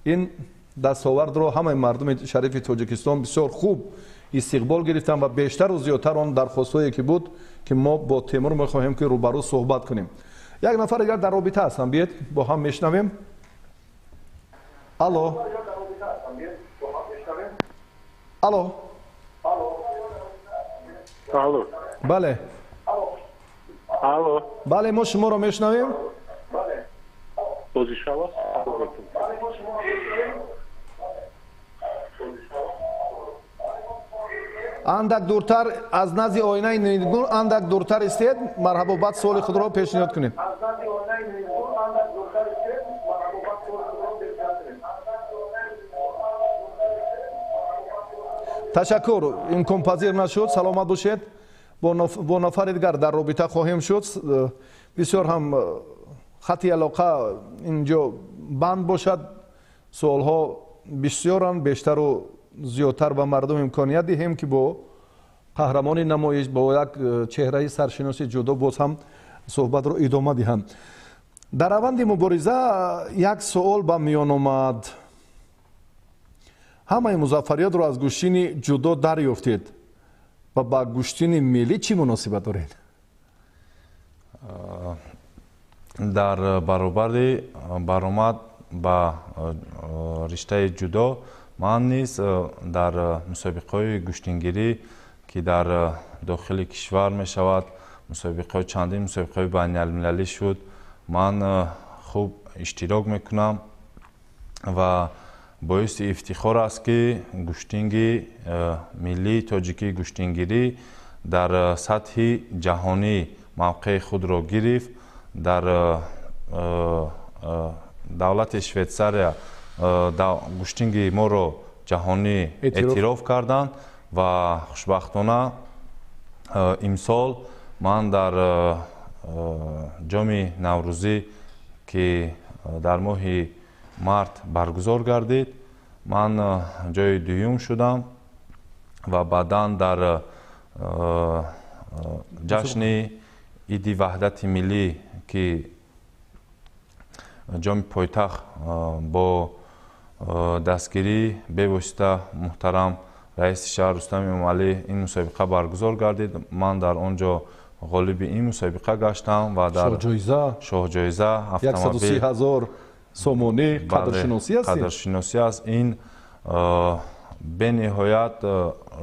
ин дастовардро ҳамаи мардуми шарифи тоҷикистон бисёр хуб истиқбол гирифтанд ва бештару зиёдтар он дархостҳое ки буд ки мо бо Темур мехоҳем ки рӯбарӯ суҳбат кунем. як нафар дигар дар робита ҳастам, биед бо ҳам мешнавем. алло алло алло бале алло бале мо шуморо мешнавем. андак дуртар аз назди оинаи нигун андак дуртар истед. марҳабо, баъд суоли худро пешниҳод кунед. ташаккур, имконпазир нашуд. саломат бошед. бо нафари дигар дар робита хоҳем шуд. бисёр ҳам хати алоқа инҷо банд бошад. суолҳо бисёранд, бештару зиёдтар ба мардум имконият диҳем ки бо қаҳрамони намоиш бо як чеҳраи саршиноси ҷудо боз ҳам суҳбатро идома диҳанд. дар раванди мубориза як суол ба миён омад. ҳамаи музаффариётро аз гӯштини ҷудо дарёфтед ва ба гӯштини миллӣ чӣ муносибат доред? дар баробари баромад ба риштаи ҷудо ман низ дар мусобиқаҳои гӯштингирӣ ки дар дохили кишвар мешавад, мусобиқаҳои чандин мусобиқаҳои байналмилалӣ шуд, ман хуб иштирок мекунам ва боиси ифтихор аст ки гӯштинги миллии тоҷикии гӯштингирӣ дар сатҳи ҷаҳонӣ мавқеи худро гирифт. дар давлати Швейтсария гӯштинги моро ҷаҳонӣ эътироф карданд ва хушбахтона имсол ман дар ҷоми наврӯзӣ ки дар моҳи март баргузор гардид, ман ҷои дуюм шудам ва баъдан дар ҷашни иди ваҳдати миллӣ ки ҷоми пойтахт бо дастгирӣ бевосита муҳтарам раиси шаҳр Рустами Эмомалӣ ин мусобиқа баргузор гардид. ман дар он ҷо ғолиби ин мусобиқа гаштам ва дар шоҳҷоиза автомобил 130,000 сомонӣ қадршиносӣ аст. ин бениҳоят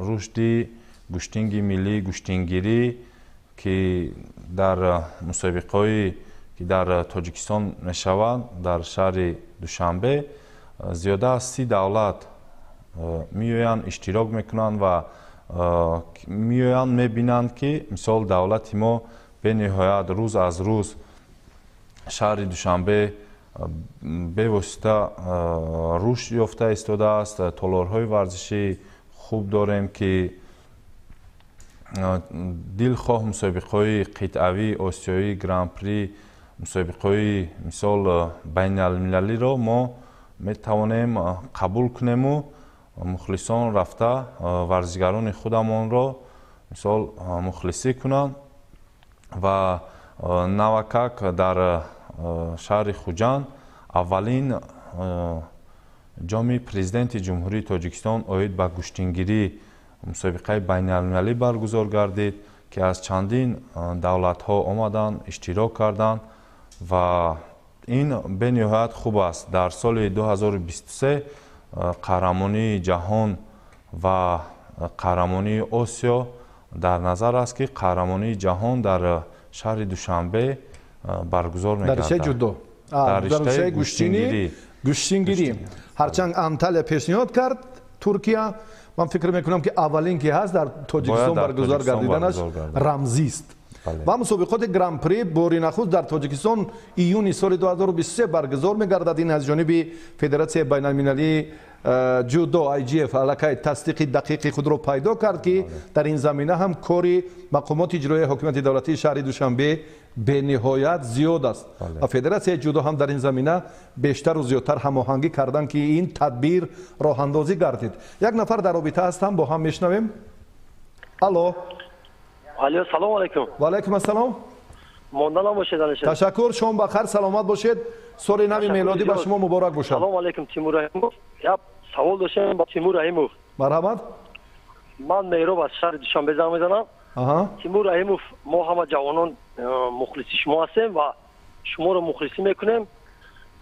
рушди гӯштинги миллии гӯштингирӣ ки дар мусобиқаҳои ки дар Тоҷикистон мешаванд дар шаҳри Душанбе зиёда аз 30 давлат меоянд иштирок мекунанд ва меоянд мебинанд ки мисол давлати мо бениҳоят рӯз аз рӯз шаҳри Душанбе бевосита рушд ёфта истодааст. толорҳои варзишӣ хуб дорем ки дилхоҳ мусобиқаҳои қитъавӣ, осиёӣ, гран-при, мусобиқаҳои мисол байналмилалиро мо метавонем қабул кунему мухлисон рафта варзишгарони худамонро мисол мухлисӣ кунанд ва навакак дар шаҳри Хуҷанд аввалин ҷоми президенти ҷумҳурии Тоҷикистон оид ба гӯштингирӣ мусобиқаи байналмилалӣ баргузор гардид ки аз чандин давлатҳо омадан иштирок карданд ва ин бениҳоят хуб аст. Дар соли 2023 қаҳрамонии ҷаҳон ва қаҳрамонии Осиё дар назар аст ки қаҳрамонии ҷаҳон дар шаҳри Душанбе баргузор мегардад. дар ҷудо дар риштаи гӯштингирӣ. ҳарчанд Анталия пешниҳод кард, Туркия ман фикр мекунам ки аввалин ки ҳаст дар Тоҷикистон баргузор гардиданаш рамзист. ва мусобиқоти гран-при бори нахуст дар Тоҷикистон июни соли 2023 баргузор мегардад. ин аз ҷониби Федератсияи байналмилалии ҷудо IGF аллакай тасдиқи дақиқи худро пайдо кард ки дар ин замина ҳам кори мақомоти иҷроии ҳокимияти давлатии шаҳри Душанбе бениҳоят зиёд аст ва Федератсияи ҷудо ҳам дар ин замина бештару зиёдтар ҳамоҳангӣ карданд ки ин тадбир роҳандозӣ гардид. Як нафар дар робита ҳастам, бо ҳам мешунавем. Алло. алло, салом алайкум. Ва алайкум ассалом. монда набошед алишер. Ташаккур, шом бахар, саломат бошед. соли нави мелодӣ ба шумо муборак бошад. салом алайкум, Тимур Раҳимов. як савол доштам ба Тимур Раҳимов. марҳамат. ман меҳроб аз шаҳри Душанбе занг мезанам. Тимур Раҳимов, мо ҳама ҷавонон мухлиси шумо ҳастем ва шуморо мухлисӣ мекунем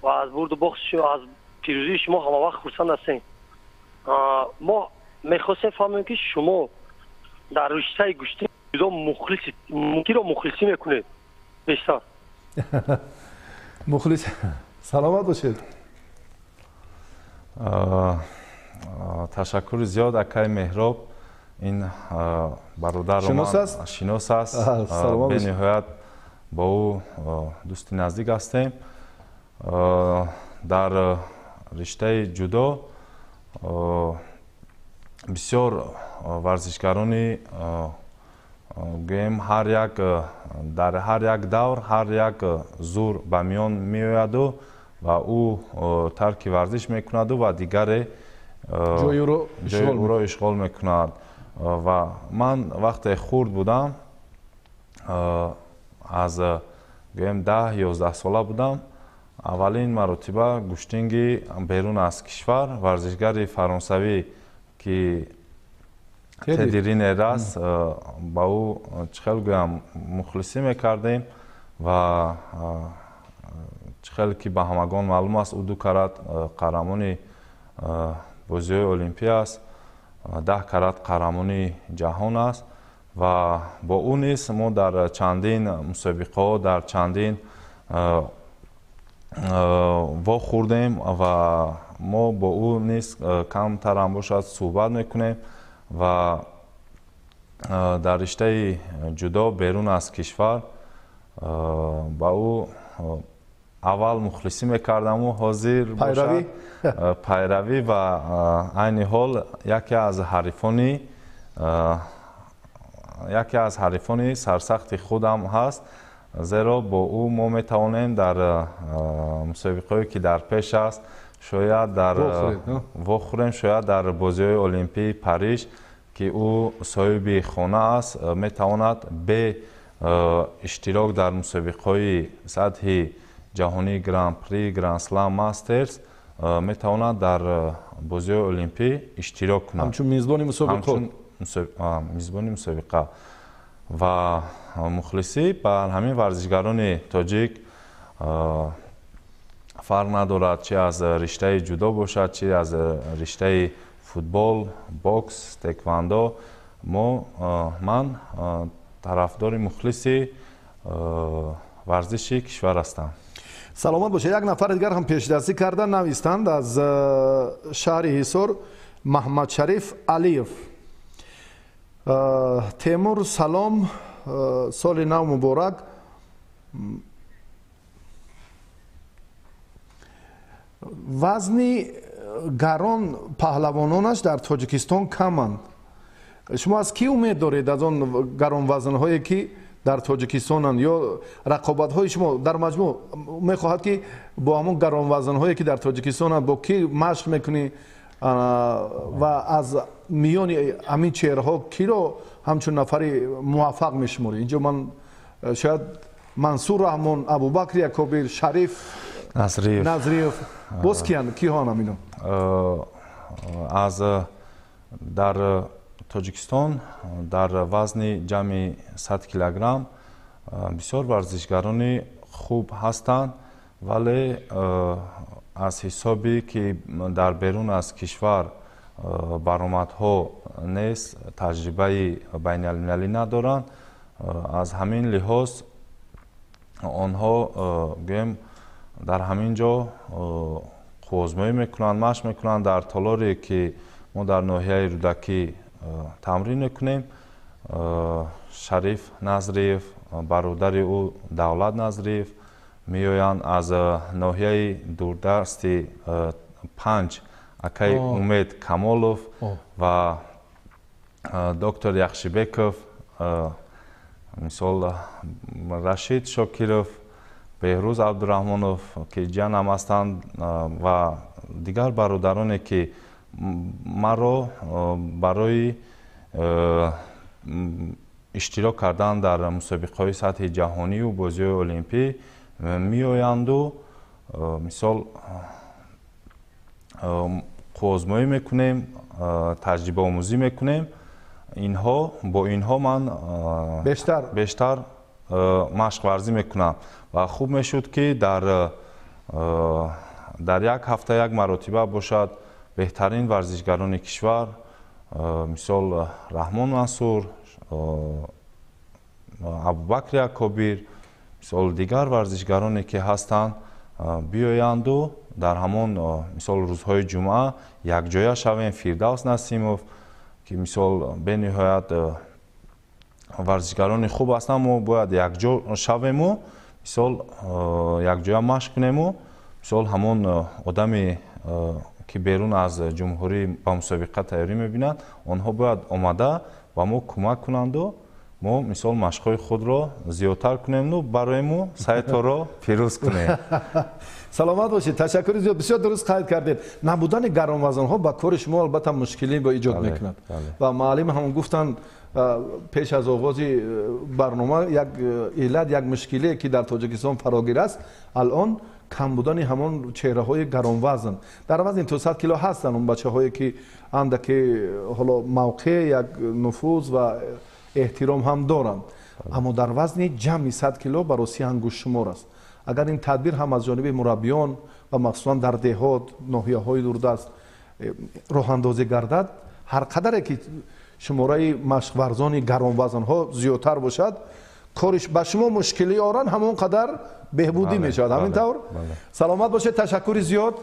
ва аз бурду бохши аз пирӯзии шумо ҳама вақт хурсанд ҳастем. мо мехостем фаҳмем ки шумо дар риштаи гӯшти ҷудо киро мухлисӣ мекунед бештар? мухлис саломат бошед. ташаккури зиёд акай Меҳроб. ин бародарро шинос аст. бениҳоят бо ӯ дӯсти наздик ҳастем. дар риштаи ҷудо бисёр варзишгарони гӯем дар ҳар як давр ҳар як зур ба миён меояду ва ӯ тарки варзиш мекунаду ва дигаре ҷои ӯро ишғол мекунад. ва ман вақте хурд будам, аз гӯем 10-11 сола будам, аввалин маротиба гӯштинги берун аз кишвар варзишгари фаронсавӣ ки Теди Ринер аст, ба ӯ чӣ хел гӯям мухлисӣ мекардем ва чӣ хел ки ба ҳамагон маълум аст, ӯ 2 карат қаҳрамони бозиҳои олимпӣ аст, 10 карат қаҳрамони ҷаҳон аст ва бо ӯ низ мо дар чандин мусобиқаҳо дар чандин вохӯрдем ва мо бо ӯ низ камтарам бошад суҳбат мекунем ва дар риштаи ҷудо берун аз кишвар ба ӯ аввал мухлисӣ мекардаму ҳозир бошад пайравӣ ва айни ҳол яке аз ҳарифони сарсахти худам ҳаст, зеро бо ӯ мо метавонем дар мусобиқаҳое ки дар пеш аст шояд вохӯрем, шояд дар бозиҳои олимпии Париж ки ӯ соҳиби хона аст, метавонад бе иштирок дар мусобиқаҳои сатҳи ҷаҳонии гран-при, гран-слам, мастерс метавонад дар бозиҳои олимпӣ иштирок кунад ҳамчун мизбони мусобиқа ва мухлисӣ ба ҳамин варзишгарони тоҷик фарқ надорад, чӣ аз риштаи ҷудо бошад, чӣ аз риштаи футбол, бокс, теквандо. Ман тарафдори мухлиси варзиши кишвар ҳастам. саломат бошед. Як нафар дигар ҳам пешдастӣ карда навистанд аз шаҳри Ҳисор, Маҳмадшариф Алиев. Темур, салом, соли нав муборак. вазни гарон паҳлавононаш дар Тоҷикистон каманд. шумо аз ки умед доред, аз он гаронвазнҳое ки дар Тоҷикистонанд, ё рақобатҳои шумо дар маҷмӯъ мехоҳад ки бо ҳамон гаронвазнҳое ки дар Тоҷикистонанд бо ки машқ мекунӣ ва аз миёни ҳамин чеҳраҳо киро ҳамчун нафари муваффақ мешуморӣ? инҷо ман шояд Мансур Раҳмон, Абубакр Якобир, Шариф Назриев, боз киҳоанд ҳамино? аз дар тоҷикистон дар вазни ҷамъи 100 килограмм бисёр варзишгарони хуб ҳастанд, вале аз ҳисоби ки дар берун аз кишвар баромадҳо нест, таҷрибаи байналмилалӣ надоранд. аз ҳамин лиҳоз онҳо гӯем дар ҳамин ҷо қувозмоӣ мекунанд, машқ мекунанд. дар толоре ки мо дар ноҳияи рӯдакӣ тамрин мекунем, Шариф Назриев, бародари ӯ Давлат Назриев меоянд, аз ноҳияи дурдасти Панҷ акаи Умед Камолов ва доктор Яхшибеков, мисол Рашид Шокиров, Беҳрӯз Абдураҳмонов ки ҷанам ҳастанд ва дигар бародароне ки маро барои иштирок кардан дар мусобиқаҳои сатҳи ҷаҳонию бозиҳои олимпӣ меоянду мисол қувозмоӣ мекунем, таҷрибаомӯзӣ мекунем. бо инҳо ман бештар машқварзӣ мекунам ва хуб мешуд ки дар як ҳафта як маротиба бошад беҳтарин варзишгарони кишвар, мисол Раҳмон Мансур, Абубакри Акобир, мисол дигар варзишгароне ки ҳастанд биёянду дар ҳамон мисол рӯзҳои ҷумъа якҷоя шавем. Фирдавс Насимов ки мисол бениҳоят варзишгарони хуб ҳастанд, мо бояд якҷо шавему, мисол якҷоя машқ кунему. мисол ҳамон одаме ки берун аз ҷумҳурӣ ба мусобиқа тайёрӣ мебинанд, онҳо бояд омада ба мо кӯмак кунанду мо мисол машқҳои худро зиёдтар кунему, бароему сайтҳоро пирӯз кунем. саломат бошед, ташаккури зиёд, бисёр дуруст қайд кардед. Набудани гаронвазнҳо ба кори шумо албатта мушкилӣ ба иҷод мекунад ва маълим ҳам гуфтанд пеш аз оғози барнома як иллат, як мушкилие ки дар Тоҷикистон фарогир аст алон камбудани ҳамон чеҳраҳои гаронвазн. Дар вазни 200 кило ҳастанд он бачаҳое ки андаке ҳоло мавқеъ, як нуфуз ва эҳтиром ҳам доранд, аммо дар вазни ҷамъи 100 кило бароси ангушшумор аст. агар ин тадбир ҳам аз ҷониби мураббиён ва махсусан дар деҳот, ноҳияҳои дурдаст роҳандозӣ гардад, ҳар қадаре ки шумораи машқварзони гаронвазнҳо зиёдтар бошад, кориш ба шумо мушкилӣ оранд, ҳамон қадар беҳбудӣ мешавад. ҳамин тавр? саломат бошед, ташаккури зиёд.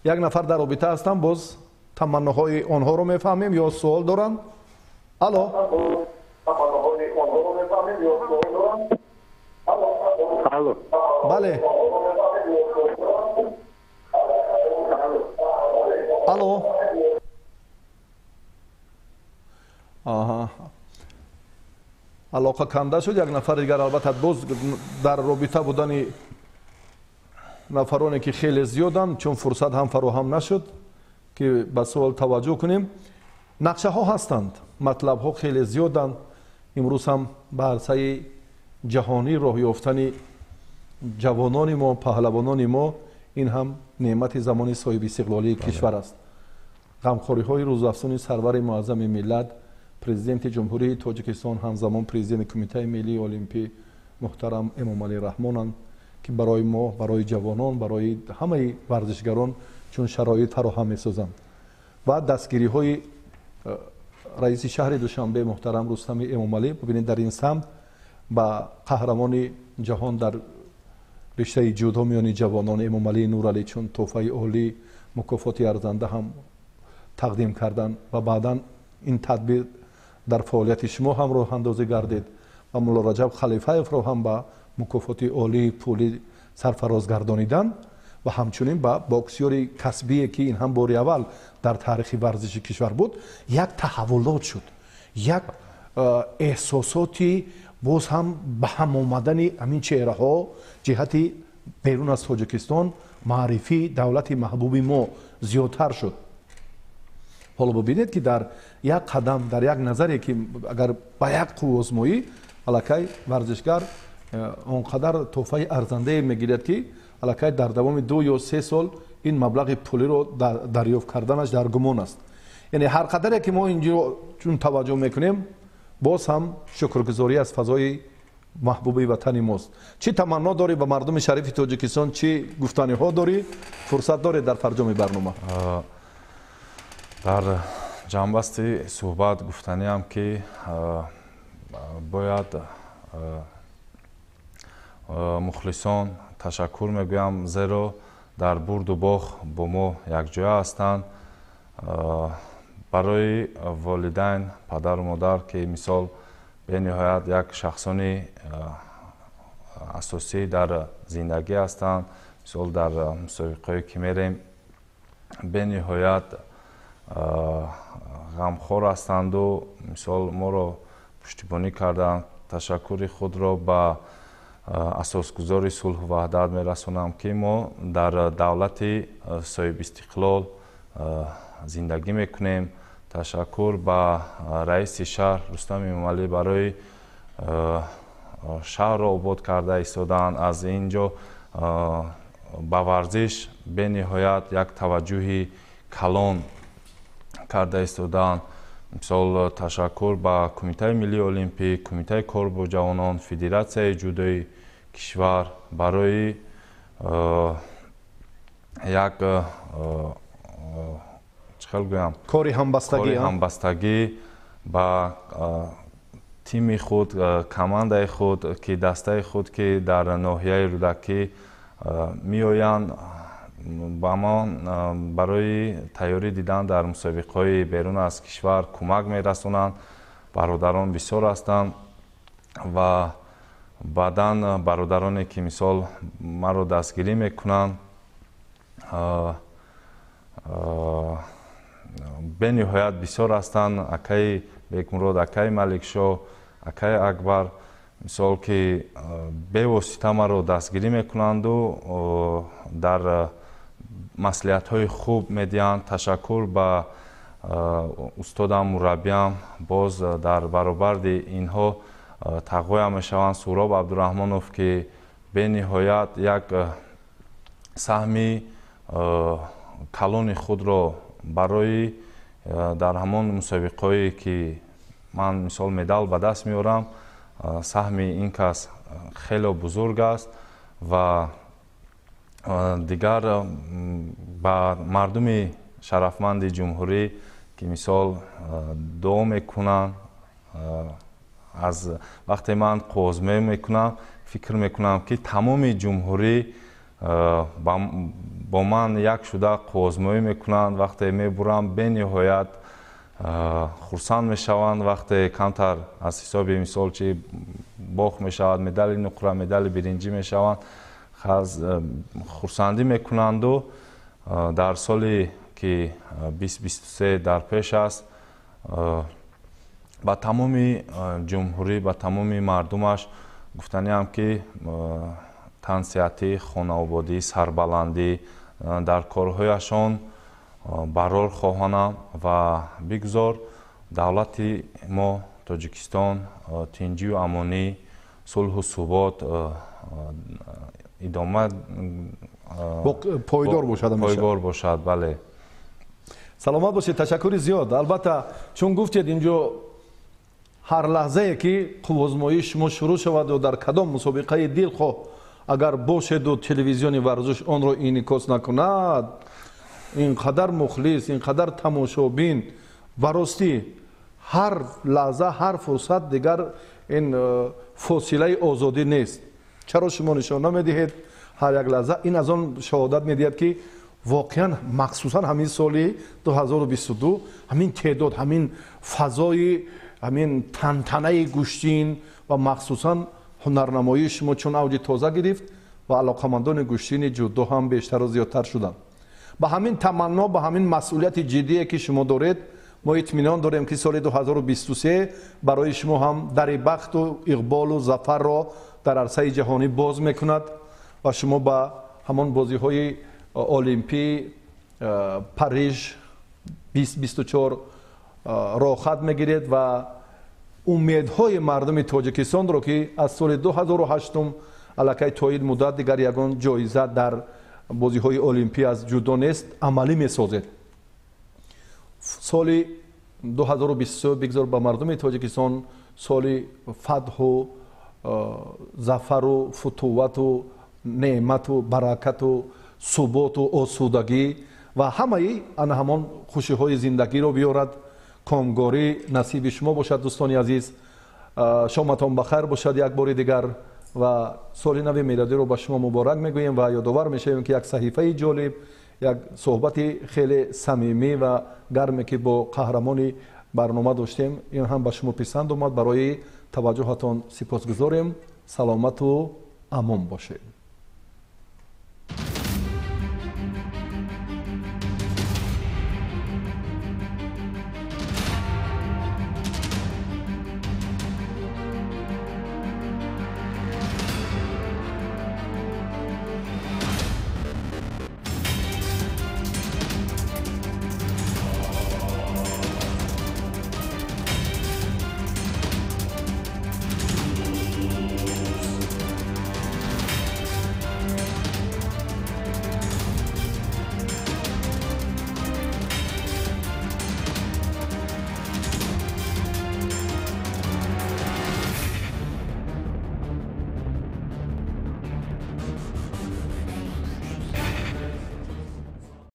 як нафар дар робита ҳастанд, боз таманноҳои онҳоро мефаҳмем ё суол доранд? алло. алло. бале. алло. аҳа. алоқа канда шуд. як нафар дигар албатта боз дар робита будани нафароне ки хеле зиёданд, чун фурсат ҳам фароҳам нашуд ки ба суол таваҷҷӯҳ кунем. нақшаҳо ҳастанд, матлабҳо хеле зиёданд. имрӯз ҳам ба арсаи ҷаҳонӣ роҳ ёфтани ҷавонони мо, паҳлавонони мо, ин ҳам неъмати замони соҳиби истиқлолии кишвар аст. ғамхориҳои рӯзафзуни сарвари муаззами миллат, президенти ҷумҳурии Тоҷикистон, ҳамзамон президенти кумитаи миллии олимпӣ муҳтарам Эмомалӣ Раҳмонанд ки барои мо, барои ҷавонон, барои ҳамаи варзишгарон чун шароит фароҳам месозанд. ва дастгириҳои раиси шаҳри Душанбе муҳтарам Рустами Эмомалӣ, бубинед дар ин самт ба қаҳрамони ҷаҳон дар риштаи ҷудо миёни ҷавонон Эмомалии Нуралӣ чун тӯҳфаи олӣ, мукофоти арзанда ҳам тақдим карданд ва баъдан ин тадбир дар фаъолияти шумо ҳам роҳандозӣ гардид ва мулло Раҷаб Халифаевро ҳам ба мукофоти олии пулӣ сарфароз гардонидан ва ҳамчунин ба боксёри касбие ки ин ҳам бори аввал дар таърихи варзиши кишвар буд, як таҳаввулот шуд, як эҳсосоти боз ҳам ба ҳам омадани ҳамин чеҳраҳо ҷиҳати берун аз Тоҷикистон маърифии давлати маҳбуби мо зиёдтар шуд. ҳоло бубинед ки дар як қадам, дар як назаре ки агар ба як қувозмоӣ аллакай варзишгар он қадар тӯҳфаи арзандае мегирад ки аллакай дар давоми 2 ё 3 сол ин маблағи пулиро дарёфт карданаш дар гумон аст. یعنی هر قدری که ما اینجا چون توجه میکنیم باز هم شکرگزاری از فضای محبوب وطن ماست. چی تمنا داری به مردم شریف تاجیکستان، چی گفتنی ها داری، فرصت داری در فرجام برنامه؟ در جنبستی صحبت گفتنی هم که باید مخلصان تشکر میگویم، زیرا در برد و باخت با ما یک جای هستند. برای والدین، پدر و مادر که مثال به نهایت یک شخصانی اساسی در زندگی هستند، مثال در مسابقه که میریم به نهایت غمخوار هستند و مثال ما را پشتیبانی کردند. تشکر خود را به اساسگذار صلح و وحدت میرسانم که ما در دولت صاحب استقلال زندگی میکنیم. تشکر به رئیس شهر رستم امامعلی برای شهر را آباد کرده ایستادن. از اینجا به ورزش به نهایت یک توجه کلان کرده ایستادن. مثال تشکر به کمیته ملی المپیک، کمیته کار با جوانان، فدراسیون جودوی کشور برای یک کاری همبستگی با تیم خود، کمانده خود که دسته خود که در ناحیه رودکی می آیند با ما برای تیاری دیدن در مسابقه‌های بیرون از کشور کمک می رسونند. برادران بسیار هستند و بعداً برادرانی که مثال مرا دستگیری میکنند به نهایت بسیار هستند. اکای بیکمراد، اکای ملکشاه، اکای اکبر مثال که به واسطه مرا دستگیری میکنند و در مصلحت های خوب میدهند. تشکر به استادم، مربیم، باز در برابر اینها تقویه میشوند. سهراب عبدالرحمنوف که به نهایت یک سهمی کلان خود را برای در همان مسابقه‌ای که من مثال مدال به دست میارم، سهم این کس خیلی بزرگ است و دیگر به مردم شرفمند جمهوری که مثال دعا میکنن. از وقتی من قوزمه میکنم فکر میکنم که تمام جمهوری با من یک شده قوزمه میکنند. وقتی میبرم به نهایت خرسند میشوند. وقتی کمتر از حساب مثال چی باخت میشود، مدال نقره، مدال برنجی میشوند، خرسندی میکنند. و در سالی که 2023 در پیش است با تمام جمهوری، با تمام مردمش گفتنی هم که تنصیحاتی، خانوادگی، سربلندی در کارهایشان برار خواهانم و بگذار دولت ما تاجیکستان تنجی و امانی، صلح و ثبات ادامه پایدار باشد. بله. سلامت باشید. تشکر زیاد. البته چون گفتید اینجا هر لحظه که قوزمایی شما شروع شود و در کدام مسابقه دلخواه اگر باشد و تلویزیون ورزش آن را انعکاس نکند، اینقدر مخلص، اینقدر تماشابین، براستی هر لحظه، هر فرصت دیگر این فاصله آزادی نیست. چرا شما نشان نمیدهید هر یک لحظه؟ این از آن شهادت میدهد که واقعا مخصوصا همین سال 2022 همین تعداد، همین فضای، همین تنتنه گوشتین و مخصوصا هنرنمایی شما چون اوج تازه گرفت و علاقمندان گوشتین جودو هم بیشتر و زیادتر شدن. با همین تمنا، با همین مسئولیت جدی که شما دارید، ما اطمینان داریم که سال 2023 برای شما هم در بخت و اقبال و ظفر را در عرصه جهانی باز میکند و شما با همان بازی های المپی پاریس 2024 راه خط میگیرید و امیدهای مردم تاجیکستان را که از سال 2008 علاقه تایید مدت دیگر یگان جایزه در بازی های المپی از جودو نیست عملی میسازید. соли 2023 бигзор ба мардуми тоҷикистон соли фатҳу зафару футувату неъмату баракату суботу осудагӣ ва ҳамаи ана ҳамон хушиҳои зиндагиро биёрад. комгорӣ насиби шумо бошад. дӯстони азиз, шоматон бахайр бошад як бори дигар ва соли нави миладиро ба шумо муборак мегӯем ва ёдовар мешавем ки як саҳифаи ҷолиб, як суҳбати хеле самимӣ ва гарме ки бо қаҳрамони барнома доштем, ин ҳам ба шумо писанд омад. барои таваҷҷӯҳатон сипосгузорем. саломату амон бошед.